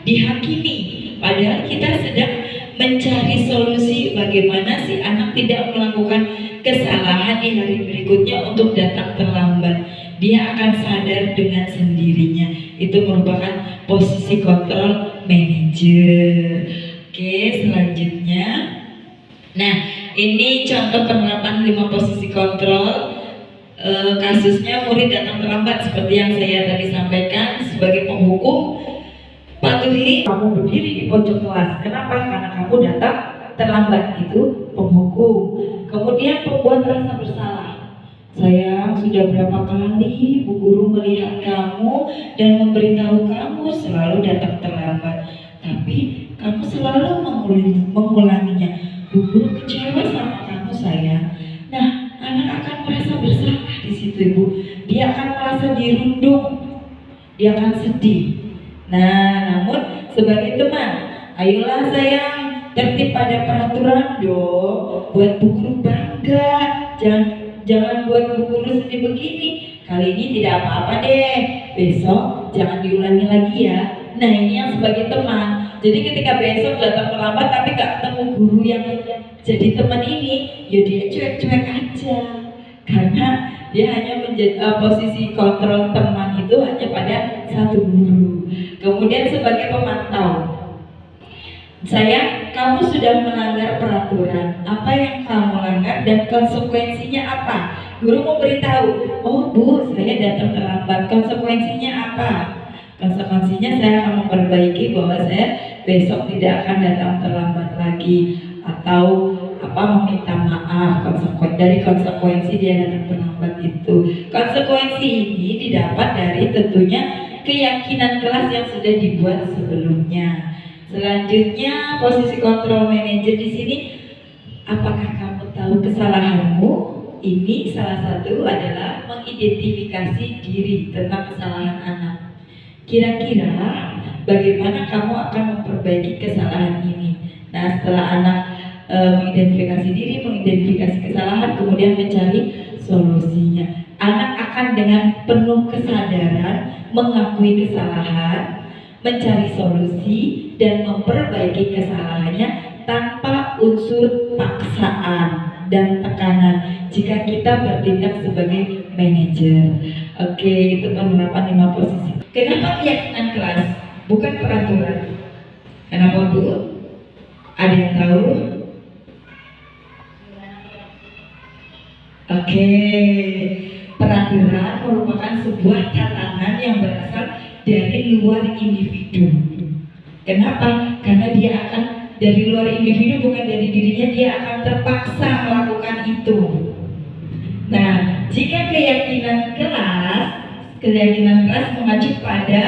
dihakimi, padahal kita sedang mencari solusi bagaimana si anak tidak melakukan kesalahan di hari berikutnya untuk datang terlambat. Dia akan sadar dengan sendirinya. Itu merupakan posisi kontrol manajer. Oke, selanjutnya, nah ini contoh penerapan 5 posisi kontrol. Kasusnya murid datang terlambat seperti yang saya tadi sampaikan. Sebagai penghukum, patuhi kamu berdiri di pojok kelas. Kenapa? Karena kamu datang terlambat. Itu penghukum. Kemudian pembuat rasa bersalah. Sayang, sudah berapa kali Bu Guru melihat kamu dan memberitahu kamu selalu datang terlambat, tapi kamu selalu mengulanginya. Bu Guru kecewa sama kamu sayang. Nah, anak akan merasa bersalah di situ ibu. Dia akan merasa dirundung, dia akan sedih. Nah, namun sebagai teman, ayolah sayang, tertib pada peraturan dong. Buat Bu Guru bangga. Jangan buat Bu Guru sedih begini. Kali ini tidak apa-apa deh. Besok jangan diulangi lagi ya. Nah, ini yang sebagai teman. Jadi ketika besok datang terlambat tapi gak ketemu guru yang jadi teman ini, ya dia cuek-cuek aja. Karena dia hanya menjadi posisi kontrol teman itu hanya pada satu guru. Kemudian sebagai pemantau, sayang, kamu sudah melanggar peraturan. Apa yang kamu langgar dan konsekuensinya apa? Guru memberitahu, oh Bu, saya datang terlambat. Konsekuensinya apa? Konsekuensinya saya akan memperbaiki bahwa saya besok tidak akan datang terlambat lagi, atau meminta maaf dari konsekuensi dia datang terlambat itu. Konsekuensi ini didapat dari tentunya keyakinan kelas yang sudah dibuat sebelumnya. Selanjutnya posisi kontrol manajer di sini, apakah kamu tahu kesalahanmu? Ini salah satu adalah mengidentifikasi diri tentang kesalahan anak. Kira-kira bagaimana kamu akan memperbaiki kesalahan ini? Nah, setelah anak mengidentifikasi diri, mengidentifikasi kesalahan, kemudian mencari solusinya. Anak akan dengan penuh kesadaran mengakui kesalahan, mencari solusi, dan memperbaiki kesalahannya tanpa unsur paksaan dan tekanan jika kita bertindak sebagai manajer. Oke, itu penerapan 5 posisi. Kenapa keyakinan kelas? Bukan peraturan. Kenapa Bu? Ada yang tahu? Oke, peraturan merupakan sebuah tatanan yang berasal dari luar individu. Kenapa? Karena dia akan dari luar individu, bukan dari dirinya, dia akan terpaksa melakukan itu. Nah, jika keyakinan kelas mengacu pada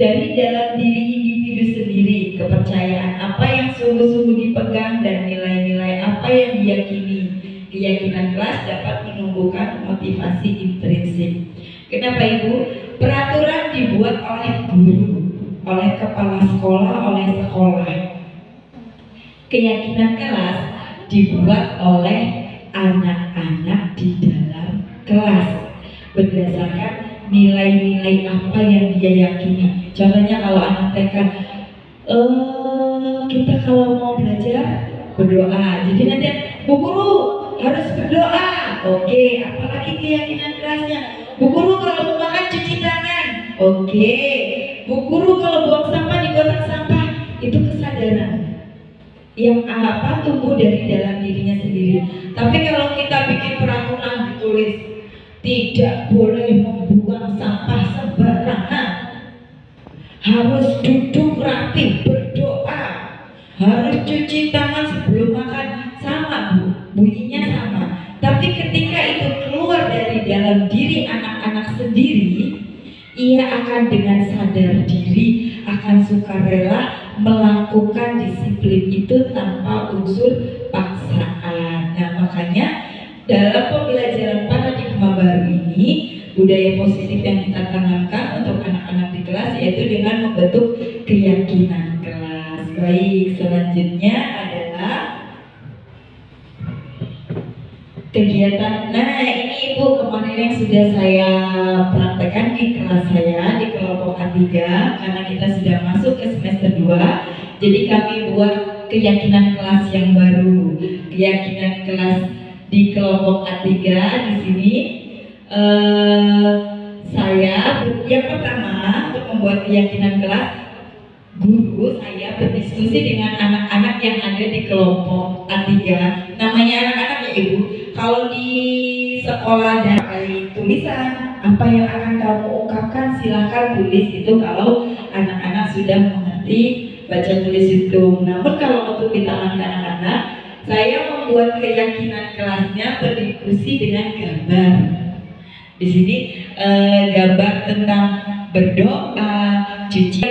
dari dalam diri individu sendiri, kepercayaan apa yang sungguh-sungguh dipegang dan nilai-nilai apa yang diyakini. Keyakinan kelas dapat menumbuhkan motivasi intrinsik. Kenapa Ibu? Peraturan dibuat oleh guru, oleh kepala sekolah, oleh sekolah. Keyakinan kelas dibuat oleh anak-anak di dalam kelas berdasarkan nilai-nilai apa yang dia yakini. Contohnya kalau anak TK, kita kalau mau belajar berdoa. Jadi nanti Bu Guru harus berdoa. Oke, apalagi keyakinan kelasnya. Bu Guru kalau mau makan cuci tangan. Oke. Bu Guru kalau buang sampah di kotak sampah. yang tumbuh dari dalam dirinya sendiri. Tapi kalau kita bikin peraturan ditulis tidak boleh membuang sampah sembarangan, harus duduk rapi berdoa, harus cuci tangan sebelum makan, sama Bu, bunyinya sama. Tapi ketika itu keluar dari dalam diri anak-anak sendiri, ia akan dengan sadar diri, akan sukarela melakukan disiplin itu tanpa unsur paksaan. Nah, makanya dalam pembelajaran paradigma baru ini, budaya positif yang kita tanamkan untuk anak-anak di kelas yaitu dengan membentuk keyakinan kelas. Baik, selanjutnya adalah kegiatan. Nah, ini Ibu kemarin yang sudah saya praktekkan di kelas saya di kelompok A3, karena kita sudah masuk ke semester 2. Jadi kami buat keyakinan kelas yang baru. Keyakinan kelas di kelompok A3 di sini saya yang pertama untuk membuat keyakinan kelas, guru saya berdiskusi dengan anak-anak yang ada di kelompok A3. Namanya anak-anak ya Ibu. Kalau di sekolah dari tulisan, apa yang akan kamu ungkapkan silahkan tulis itu kalau anak-anak sudah mengerti baca tulis hitung. Namun kalau untuk di taman anak-anak, saya membuat keyakinan kelasnya berdiskusi dengan gambar. Di sini gambar tentang berdoa, cuci,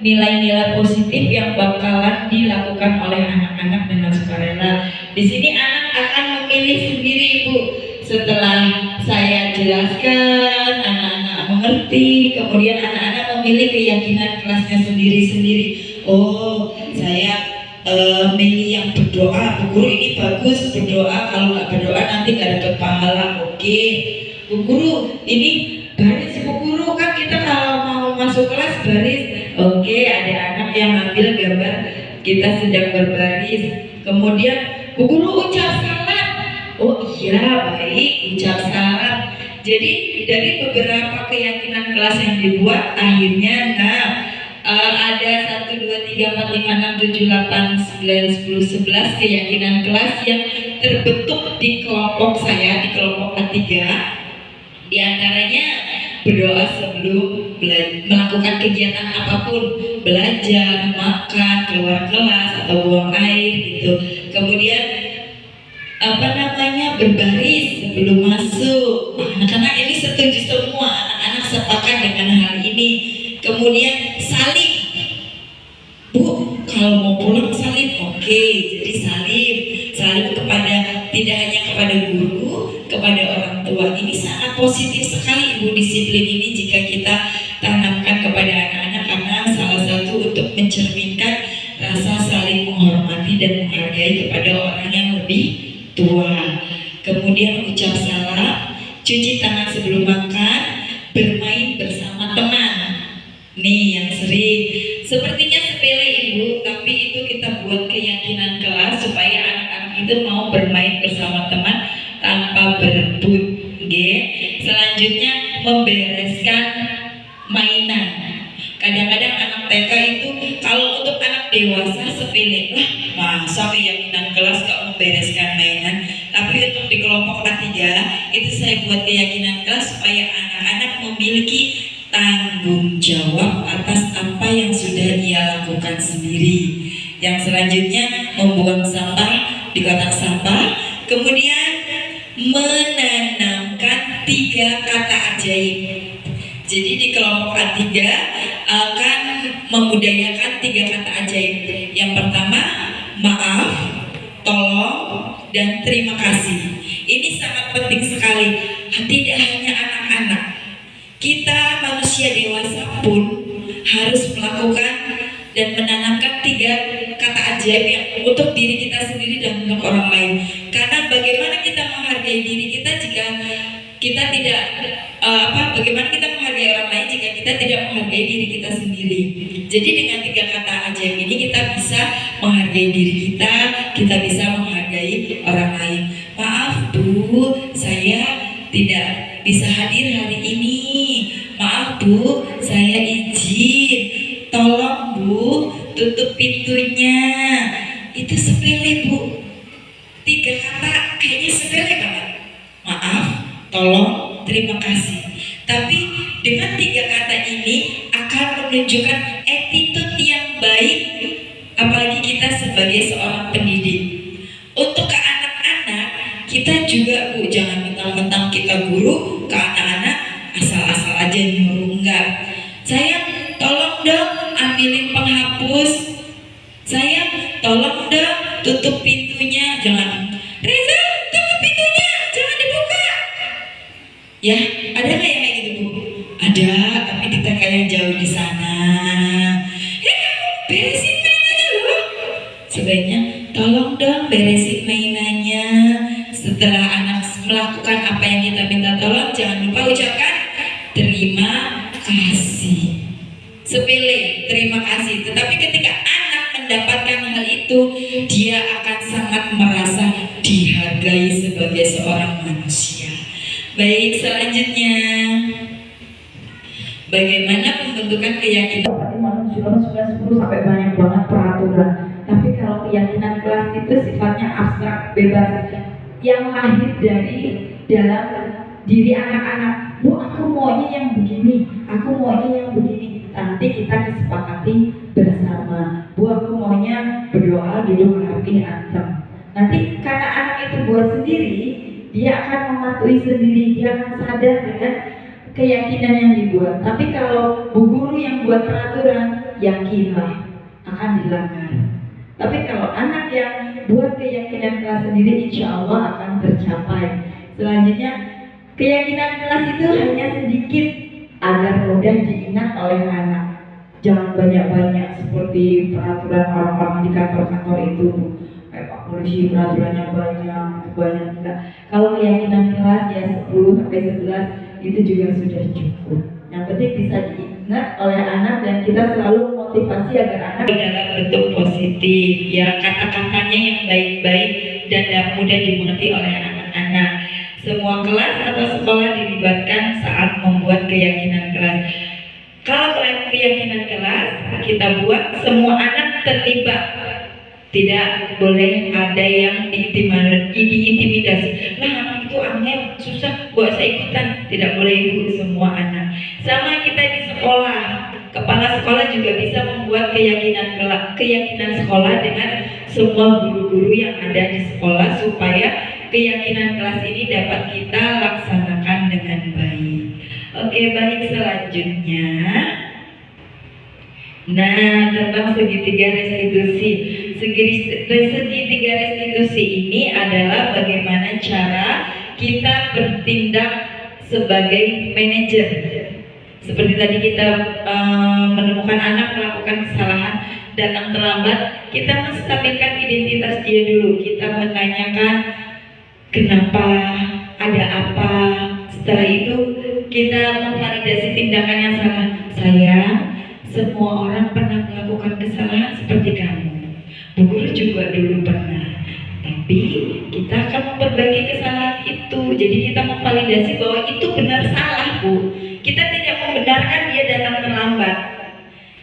nilai-nilai positif yang bakalan dilakukan oleh anak-anak dengan sukarela. Di sini anak akan memilih sendiri Ibu. Setelah saya jelaskan, anak-anak mengerti, kemudian anak-anak memilih keyakinan kelasnya sendiri-sendiri. Oh, saya milih yang berdoa. Bu Guru ini bagus berdoa, kalau nggak berdoa nanti nggak dapat pahala. Oke, Bu Guru ini baris. Bu Guru kan kita kalau mau masuk kelas baris. Oke, ada anak yang ambil gambar kita sedang berbaris. Kemudian Bu Guru ucap salam. Oh iya, baik, ucap salam. Jadi dari beberapa keyakinan kelas yang dibuat, akhirnya ada 1, 2, 3, 4, 5, 6, 7, 8, 9, 10, 11 keyakinan kelas yang terbentuk di kelompok saya, di kelompok A3. Di antaranya berdoa sebelum melakukan kegiatan apapun, belajar, makan, keluar kelas, atau buang air gitu. Kemudian berbaris sebelum masuk. Anak-anak ini setuju semua, anak-anak sepakat dengan hal ini. Kemudian salim, Bu, kalau mau pulang salim, oke, jadi salim kepada, tidak hanya kepada guru, kepada orang tua. Ini sangat positif sekali Ibu, disiplin ini jika kita tanamkan kepada anak-anak, karena salah satu untuk mencerminkan rasa saling menghormati dan menghargai kepada orang yang lebih tua. Kemudian ucap salam, cuci tangan sebelum makan, bermain bersama teman. Nih yang sering, sepertinya sepele Ibu, tapi itu kita buat keyakinan kelas supaya anak-anak itu mau bermain bersama teman tanpa berebut. Selanjutnya membereskan mainan. Kadang-kadang anak TK itu, kalau untuk anak dewasa sepele, masa keyakinan kelas gak membereskan mainan. Tapi untuk di kelompok A3 itu saya buat keyakinan kelas supaya anak-anak memiliki tanggung jawab atas apa yang sudah ia lakukan sendiri. Yang selanjutnya membuang sampah di kotak sampah. Kemudian menanamkan 3 kata ajaib. Jadi di kelompok A3 akan membudayakan 3 kata ajaib. Yang pertama, maaf, tolong, dan terima kasih. Ini sangat penting sekali. Tidak hanya anak-anak, kita manusia dewasa pun harus melakukan dan menanamkan 3 kata ajaib yang untuk diri kita sendiri dan untuk orang lain. Karena bagaimana kita menghargai diri kita jika kita tidak bagaimana kita menghargai orang lain jika kita tidak menghargai diri kita sendiri. Jadi dengan 3 kata ajaib ini kita bisa menghargai diri kita bisa menghargai orang lain. Maaf Bu, saya tidak bisa hadir hari ini. Maaf Bu, saya izin. Tolong Bu, tutup pintunya. itu sepele Bu, 3 kata kayaknya sepele banget, maaf, tolong, terima kasih. Tapi dengan 3 kata ini akan menunjukkan attitude yang baik, apalagi kita sebagai seorang pendidik. Untuk ke anak-anak, kita juga Bu, jangan mentang-mentang kita guru ke anak-anak asal-asal aja nyuruh, enggak. Sayang, tolong dong ambilin penghapus. Sayang, tolong dong tutup pintunya. Jangan, Reza, tutup pintunya, jangan dibuka. Ya, ada nggak yang kayak gitu Bu? Ada, tapi di TK yang jauh di sana. Beresin mainannya loh. Sebaiknya, tolong dong beresin mainannya. Setelah anak melakukan apa yang kita minta tolong, jangan lupa ucapkan terima kasih. Sepele, terima kasih. Tetapi ketika anak mendapatkan hal itu, dia akan sangat merasa dihargai sebagai seorang manusia. Baik, selanjutnya, bagaimana pembentukan keyakinan? Seperti manusia sudah 10 sampai banyak banget peraturan. Tapi kalau keyakinan kelas itu sifatnya abstrak, bebas, yang lahir dari dalam diri anak-anak. Bu, aku maunya yang begini, aku maunya yang begini. Nanti kita kesepakati bersama. Bu, aku maunya berdoa duduk rapi antem. Nanti karena anak itu buat sendiri, dia akan mematuhi sendiri, dia akan sadar dengan keyakinan yang dibuat. Tapi kalau bu guru yang buat peraturan, yakinlah akan dilanggar. Tapi kalau anak yang buat keyakinan kelas sendiri, insya Allah akan tercapai. Selanjutnya, keyakinan kelas itu hanya sedikit agar mudah diingat oleh anak. Jangan banyak-banyak seperti peraturan orang-orang di kantor-kantor itu. Kayak Pak Polisi peraturannya banyak enggak. Kalau keyakinan kelas ya 10 sampai 11 itu juga sudah cukup. Yang penting bisa diingat oleh anak dan kita selalu motivasi agar anak dalam bentuk positif, ya, kata-katanya yang baik-baik dan mudah dimengerti oleh anak-anak. Semua kelas atau sekolah dilibatkan saat membuat keyakinan kelas. Kalau keyakinan kelas kita buat, semua anak terlibat. Tidak boleh ada yang diintimidasi. Lah, anak itu aneh, susah, gak usah ikutan. Tidak boleh Ibu, semua anak. Sama kita di sekolah, kepala sekolah juga bisa membuat keyakinan sekolah dengan semua guru-guru yang ada di sekolah supaya keyakinan kelas ini dapat kita laksanakan dengan baik. Oke, baik, selanjutnya. Nah, tentang segitiga restitusi. Segitiga restitusi ini adalah bagaimana cara kita bertindak sebagai manajer. Seperti tadi kita menemukan anak melakukan kesalahan, datang terlambat, kita menstabilkan identitas dia dulu. Kita menanyakan kenapa, ada apa. Setelah itu kita memvalidasi tindakan yang salah. Sayang, semua orang pernah melakukan kesalahan seperti kamu. Bu guru juga dulu pernah. Tapi kita akan memperbaiki kesalahan itu. Jadi kita memvalidasi bahwa itu benar salah, Bu. Kita tidak membenarkan dia datang terlambat.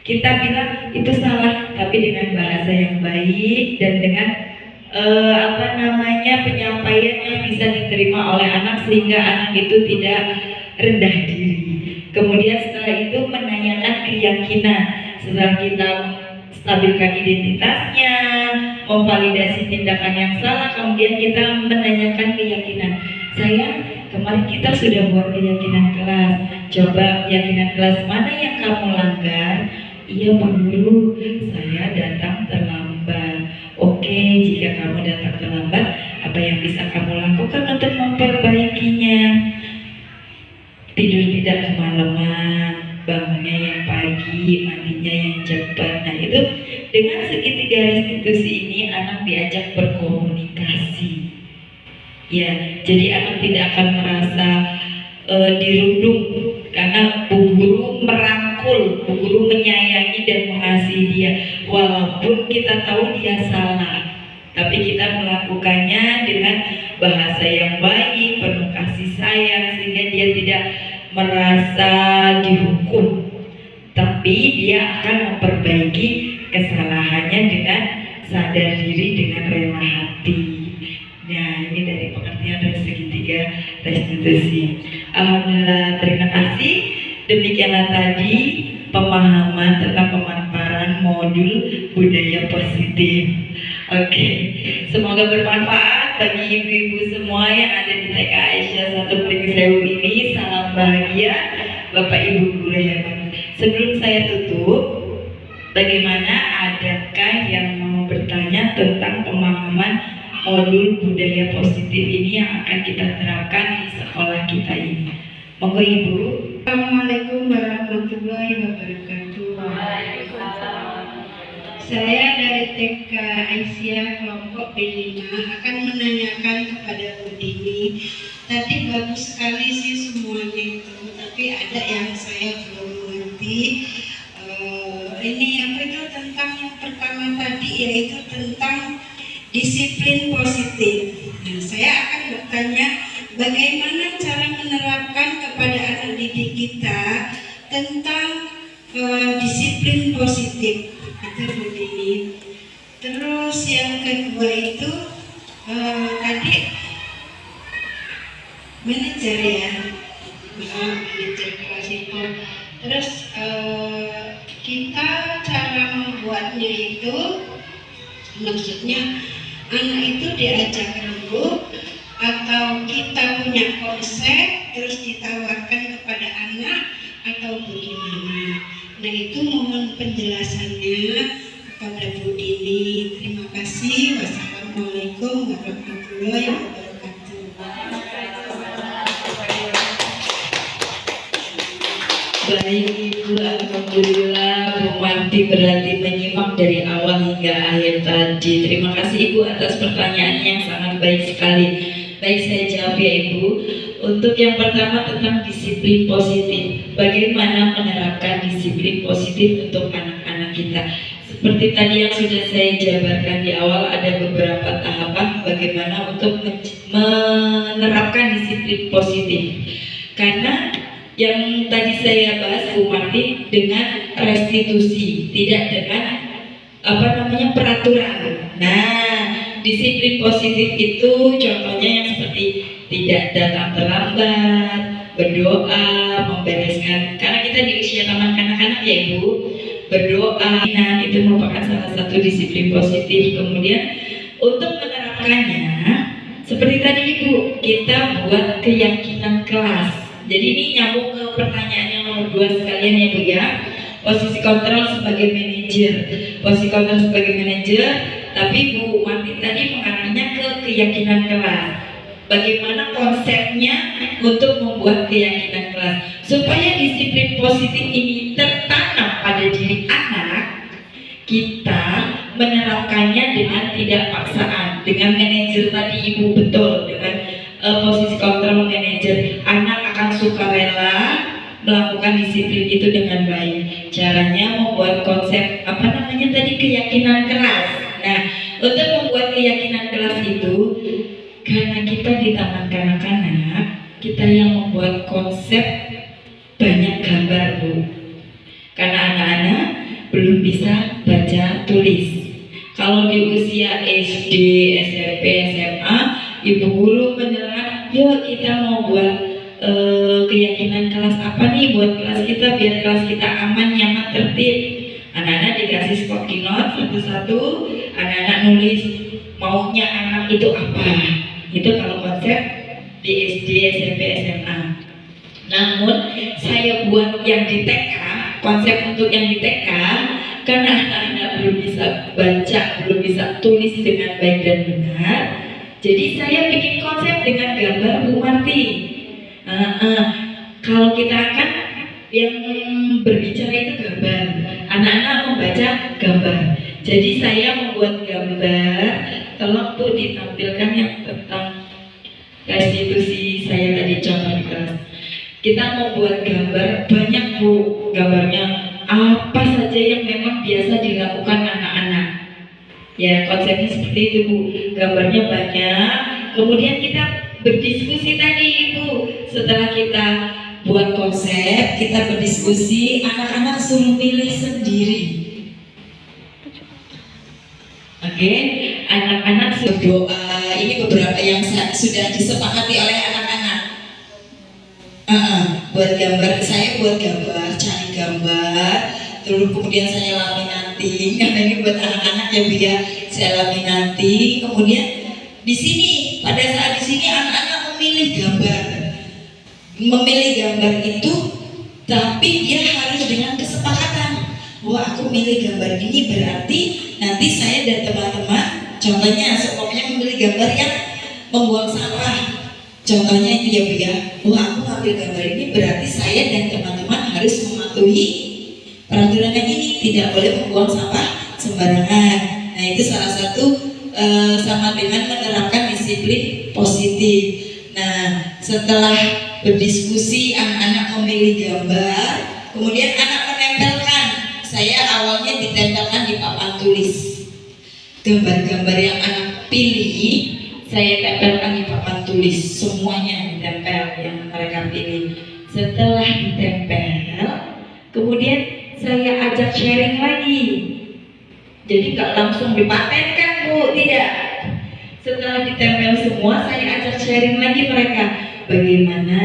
Kita bilang itu salah, tapi dengan bahasa yang baik dan dengan penyampaian yang bisa diterima oleh anak sehingga anak itu tidak rendah diri. Kemudian setelah itu menanyakan keyakinan. Setelah kita stabilkan identitasnya, memvalidasi tindakan yang salah, kemudian kita menanyakan keyakinan. Sayang, kemarin kita sudah buat keyakinan kelas. Coba keyakinan kelas mana yang kamu langgar? Iya Bu Guru, saya datang terlambat. Oke, jika kamu datang terlambat, apa yang bisa kamu lakukan untuk memperbaikinya? Tidur tidak kemalaman, bangunnya yang pagi, mandinya yang cepat. Nah itu dengan segitiga restitusi ini anak diajak berkomunikasi. Ya, jadi anak tidak akan merasa dirundung karena Bu Guru merangkul, Bu Guru menyayangi dan mengasihi dia. Walaupun kita tahu dia salah, tapi kita melakukannya dengan bahasa yang baik, penuh kasih sayang, sehingga dia tidak merasa dihukum, tapi dia akan memperbaiki kesalahannya dengan sadar diri dengan rela hati. Nah, ini dari pengertian dari segitiga restitusi. Alhamdulillah, terima kasih. Demikianlah tadi pemahaman tentang pemaparan modul budaya positif. Oke, semoga bermanfaat bagi ibu-ibu semua yang ada di TK Aisyah 1 Pringsewu ini. Salam bahagia Bapak Ibu guru hebat. Sebelum saya tutup, bagaimana adakah yang mau bertanya tentang pemahaman modul budaya positif ini yang akan kita terapkan di sekolah kita ini? Monggo Ibu. Assalamualaikum warahmatullahi wabarakatuh. Saya dari TK Aisyah kelompok B5 akan menanyakan kepada Bu Dini. Tadi bagus sekali sih semuanya itu, tapi ada yang saya belum mengerti. Ini apa itu tentang yang pertama tadi, yaitu tentang disiplin positif. Nah, saya akan bertanya bagaimana cara menerapkan kepada anak didik kita tentang disiplin positif. Itu begini. Terus yang kedua itu tadi manajer ya, manajer kelas itu. Terus kita cara membuatnya itu, maksudnya anak itu diajak rembuk atau kita punya konsep terus ditawarkan kepada anak atau bagaimana? Nah, itu mohon penjelasannya kepada Bu Dini. Terima kasih. Wassalamualaikum warahmatullahi wabarakatuh. Baik Ibu, alhamdulillah Bu Marti berarti menyimak dari awal hingga akhir tadi. Terima kasih Ibu atas pertanyaan yang sangat baik sekali. Baik, saya jawab ya Ibu. Untuk yang pertama tentang disiplin positif, bagaimana menerapkan disiplin positif untuk anak-anak kita. Seperti tadi yang sudah saya jabarkan di awal, ada beberapa tahapan bagaimana untuk menerapkan disiplin positif. Karena yang tadi saya bahas Bu Marti dengan restitusi, tidak dengan peraturan. Nah, disiplin positif itu contohnya yang seperti tidak datang terlambat, berdoa, membereskan. Karena kita di usia taman kanak-kanak ya Ibu, berdoa. Nah, itu merupakan salah satu disiplin positif. Kemudian untuk menerapkannya, seperti tadi Ibu, kita buat keyakinan kelas. Jadi ini nyambung ke pertanyaan yang nomor 2 sekalian ya Bu ya. Posisi kontrol sebagai manajer. Posisi kontrol sebagai manajer, tapi Bu Marti tadi mengarahnya ke keyakinan kelas. Bagaimana konsepnya untuk membuat keyakinan kelas supaya disiplin positif ini tertanam pada diri anak, kita menerapkannya dengan tidak paksaan, dengan manajer tadi Ibu betul, dengan posisi kontrol manajer. Anak akan sukarela melakukan disiplin itu dengan baik. Caranya membuat konsep tadi keyakinan kelas. Nah, untuk membuat keyakinan kelas itu, karena kita di taman kanak-kanak, kita yang membuat konsep banyak gambar Bu. Karena anak-anak belum bisa baca tulis. Kalau di usia SD, SMP, SMA, Ibu guru menerang, yuk kita mau buat keyakinan kelas apa nih buat kelas kita biar kelas kita aman, nyaman, tertib. Anak-anak dikasih sticky note satu-satu, anak-anak nulis maunya anak itu apa. Itu kalau konsep di SD, SMP, SMA. Namun saya buat yang di TK, konsep untuk yang di TK, karena anak-anak belum bisa baca, belum bisa tulis dengan baik dan benar. Jadi saya bikin konsep dengan gambar Bu Marti. Kalau kita kan yang berbicara itu gambar, anak-anak membaca gambar. Jadi saya membuat gambar, tolong Bu ditampilkan yang tentang restitusi saya tadi contoh di kelas. Kita membuat gambar banyak Bu, gambarnya apa saja yang memang biasa dilakukan anak-anak. Ya konsepnya seperti itu Bu, gambarnya banyak. Kemudian kita berdiskusi tadi Ibu, setelah kita buat konsep, kita berdiskusi, anak-anak suruh pilih sendiri. Oke, anak-anak doa. Ini beberapa yang sudah disepakati oleh anak-anak. Buat gambar, saya buat gambar, cari gambar, terus kemudian saya laminating. Karena ini buat anak-anak ya Bu ya, saya laminating. Kemudian di sini, pada saat di sini anak-anak memilih gambar itu, tapi dia harus dengan kesepakatan. Wah, aku milih gambar ini berarti nanti saya dan teman-teman, contohnya seumpamanya memilih gambar yang membuang sampah. Contohnya itu ya Bu ya. Wah, aku ngambil gambar ini berarti saya dan teman-teman harus mematuhi peraturan yang ini, tidak boleh membuang sampah sembarangan. Nah, itu salah satu sama dengan menerapkan disiplin positif. Nah, setelah berdiskusi, anak-anak memilih gambar, kemudian anak menempelkan. Saya awalnya ditempelkan di papan tulis. Gambar-gambar yang anak pilih, saya tempelkan di papan tulis. Semuanya ditempel yang mereka pilih. Setelah ditempel, kemudian saya ajak sharing lagi. Jadi nggak langsung dipatenkan Bu, tidak. Setelah ditempel semua, saya ajak sharing lagi mereka. Bagaimana?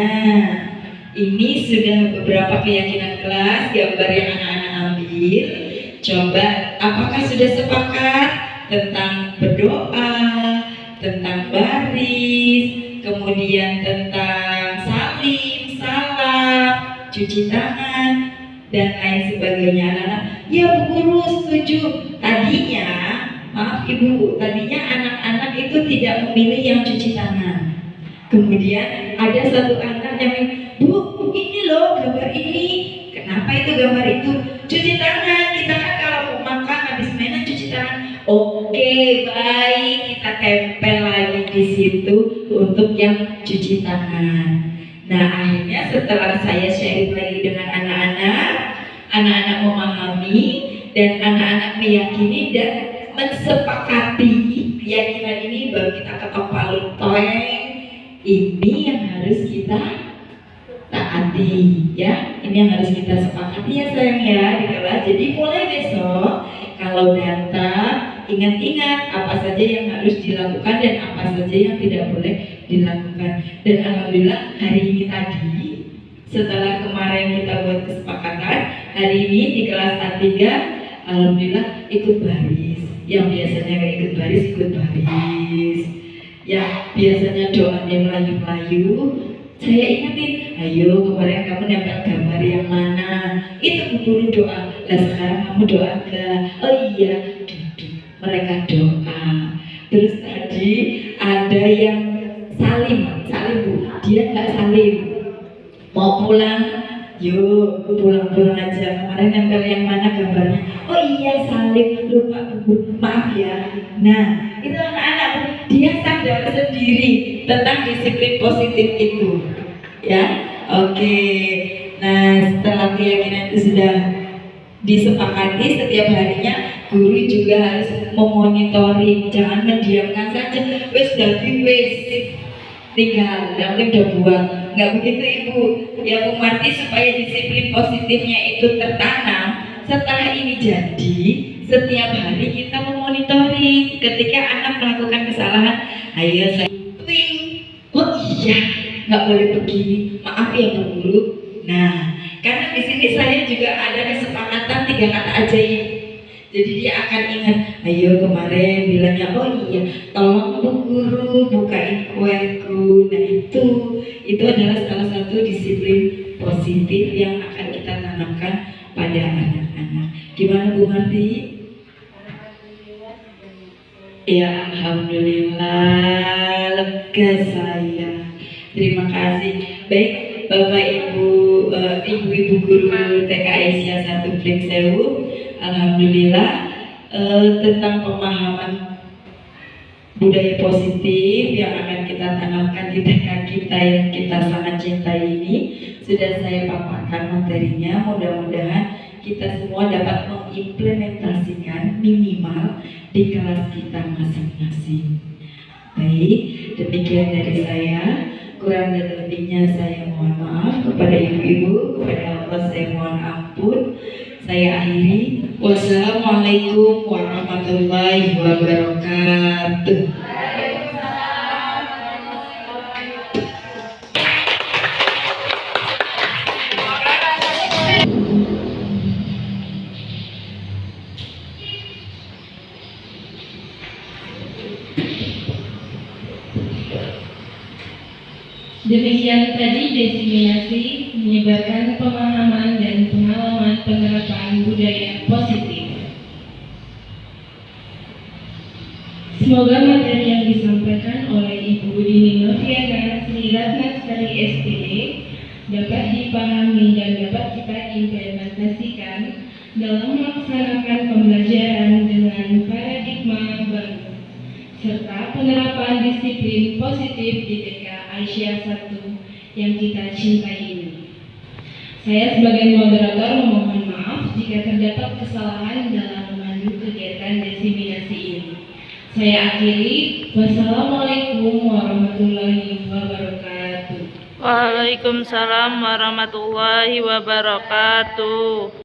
Ini sudah beberapa keyakinan kelas, gambar yang anak-anak ambil. Coba, apakah sudah sepakat tentang berdoa, tentang baris, kemudian tentang salim, salam, cuci tangan, dan lain sebagainya? Anak-anak, ya Bu Guru setuju. Tadinya, maaf Ibu, tadinya anak-anak itu tidak memilih yang cuci tangan. Kemudian ada satu anak yang Bu, ini loh gambar ini. Kenapa itu gambar itu? Cuci tangan, kita kan kalau mau makan habis mainan cuci tangan. Oke, baik, kita tempel lagi di situ untuk yang cuci tangan. Nah, akhirnya setelah saya sharing lagi dengan anak-anak, anak-anak memahami dan anak-anak meyakini dan mensepakati keyakinan ini, baru kita ketok palu toeng. Ini yang harus kita taati, ya. Ini yang harus kita sepakati ya sayang ya di kelas. Jadi mulai besok kalau datang, ingat-ingat apa saja yang harus dilakukan dan apa saja yang tidak boleh dilakukan. Dan alhamdulillah hari ini tadi, setelah kemarin kita buat kesepakatan, hari ini di kelas A3 alhamdulillah ikut baris. Yang biasanya gak ikut baris, ikut baris. Ya biasanya doanya melayu-melayu, saya ingetin, ayo kemarin kamu dapat gambar yang mana? Itu guru doa. Nah sekarang kamu doa enggak? Oh iya, duduk. Mereka doa. Terus tadi ada yang salim Bu. Dia nggak salim. Mau pulang, yuk pulang aja. Kemarin nempel yang mana gambarnya? Oh iya salim, lupa Bu. Maaf ya. Nah itu anak-anak dia sadar sendiri tentang disiplin positif itu, ya. Oke. Nah setelah keyakinan itu sudah disepakati, setiap harinya guru juga harus memonitoring, jangan mendiamkan saja. Wes jadi wes tinggal, yang udah buang. Nggak begitu Ibu. Ya Bu Marti, supaya disiplin positifnya itu tertanam. Setelah ini jadi, setiap hari kita memonitoring. Ketika anak melakukan kesalahan, ayo saya oh iya, nggak boleh begini, maaf ya Bu Guru. Nah, karena di sini saya juga ada kesepakatan 3 kata ajaib. Jadi dia akan ingat, ayo kemarin bilangnya, oh iya, tolong Bu Guru bukain kueku. Nah itu adalah salah satu disiplin positif yang akan kita tanamkan pada anak-anak. Gimana Bu Marti? Ya alhamdulillah, lega saya. Terima kasih. Baik Bapak Ibu, Ibu-ibu guru TK Aisyah 1 Pringseu, alhamdulillah tentang pemahaman budaya positif yang akan kita tanamkan di TK kita yang kita sangat cintai ini sudah saya paparkan materinya. Mudah-mudahan kita semua dapat mengimplementasikan minimal di kelas kita masing-masing. Baik, demikian dari saya. Kurang dan lebihnya saya mohon maaf. Kepada ibu-ibu, kepada Allah saya mohon ampun. Saya akhiri. Wassalamualaikum warahmatullahi wabarakatuh. Demikian tadi diseminasi menyebarkan pemahaman dan pengalaman penerapan budaya positif. Semoga materi yang disampaikan oleh Ibu Dini Noviana Sri Ratnasari SPD dapat dipahami dan dapat kita implementasikan dalam melaksanakan pembelajaran dengan paradigma baru serta penerapan disiplin positif di TK Aisyah 1 yang kita cintai ini. Saya sebagai moderator memohon maaf jika terdapat kesalahan dalam memandu kegiatan diseminasi ini. Saya akhiri. Wassalamualaikum warahmatullahi wabarakatuh. Waalaikumsalam warahmatullahi wabarakatuh.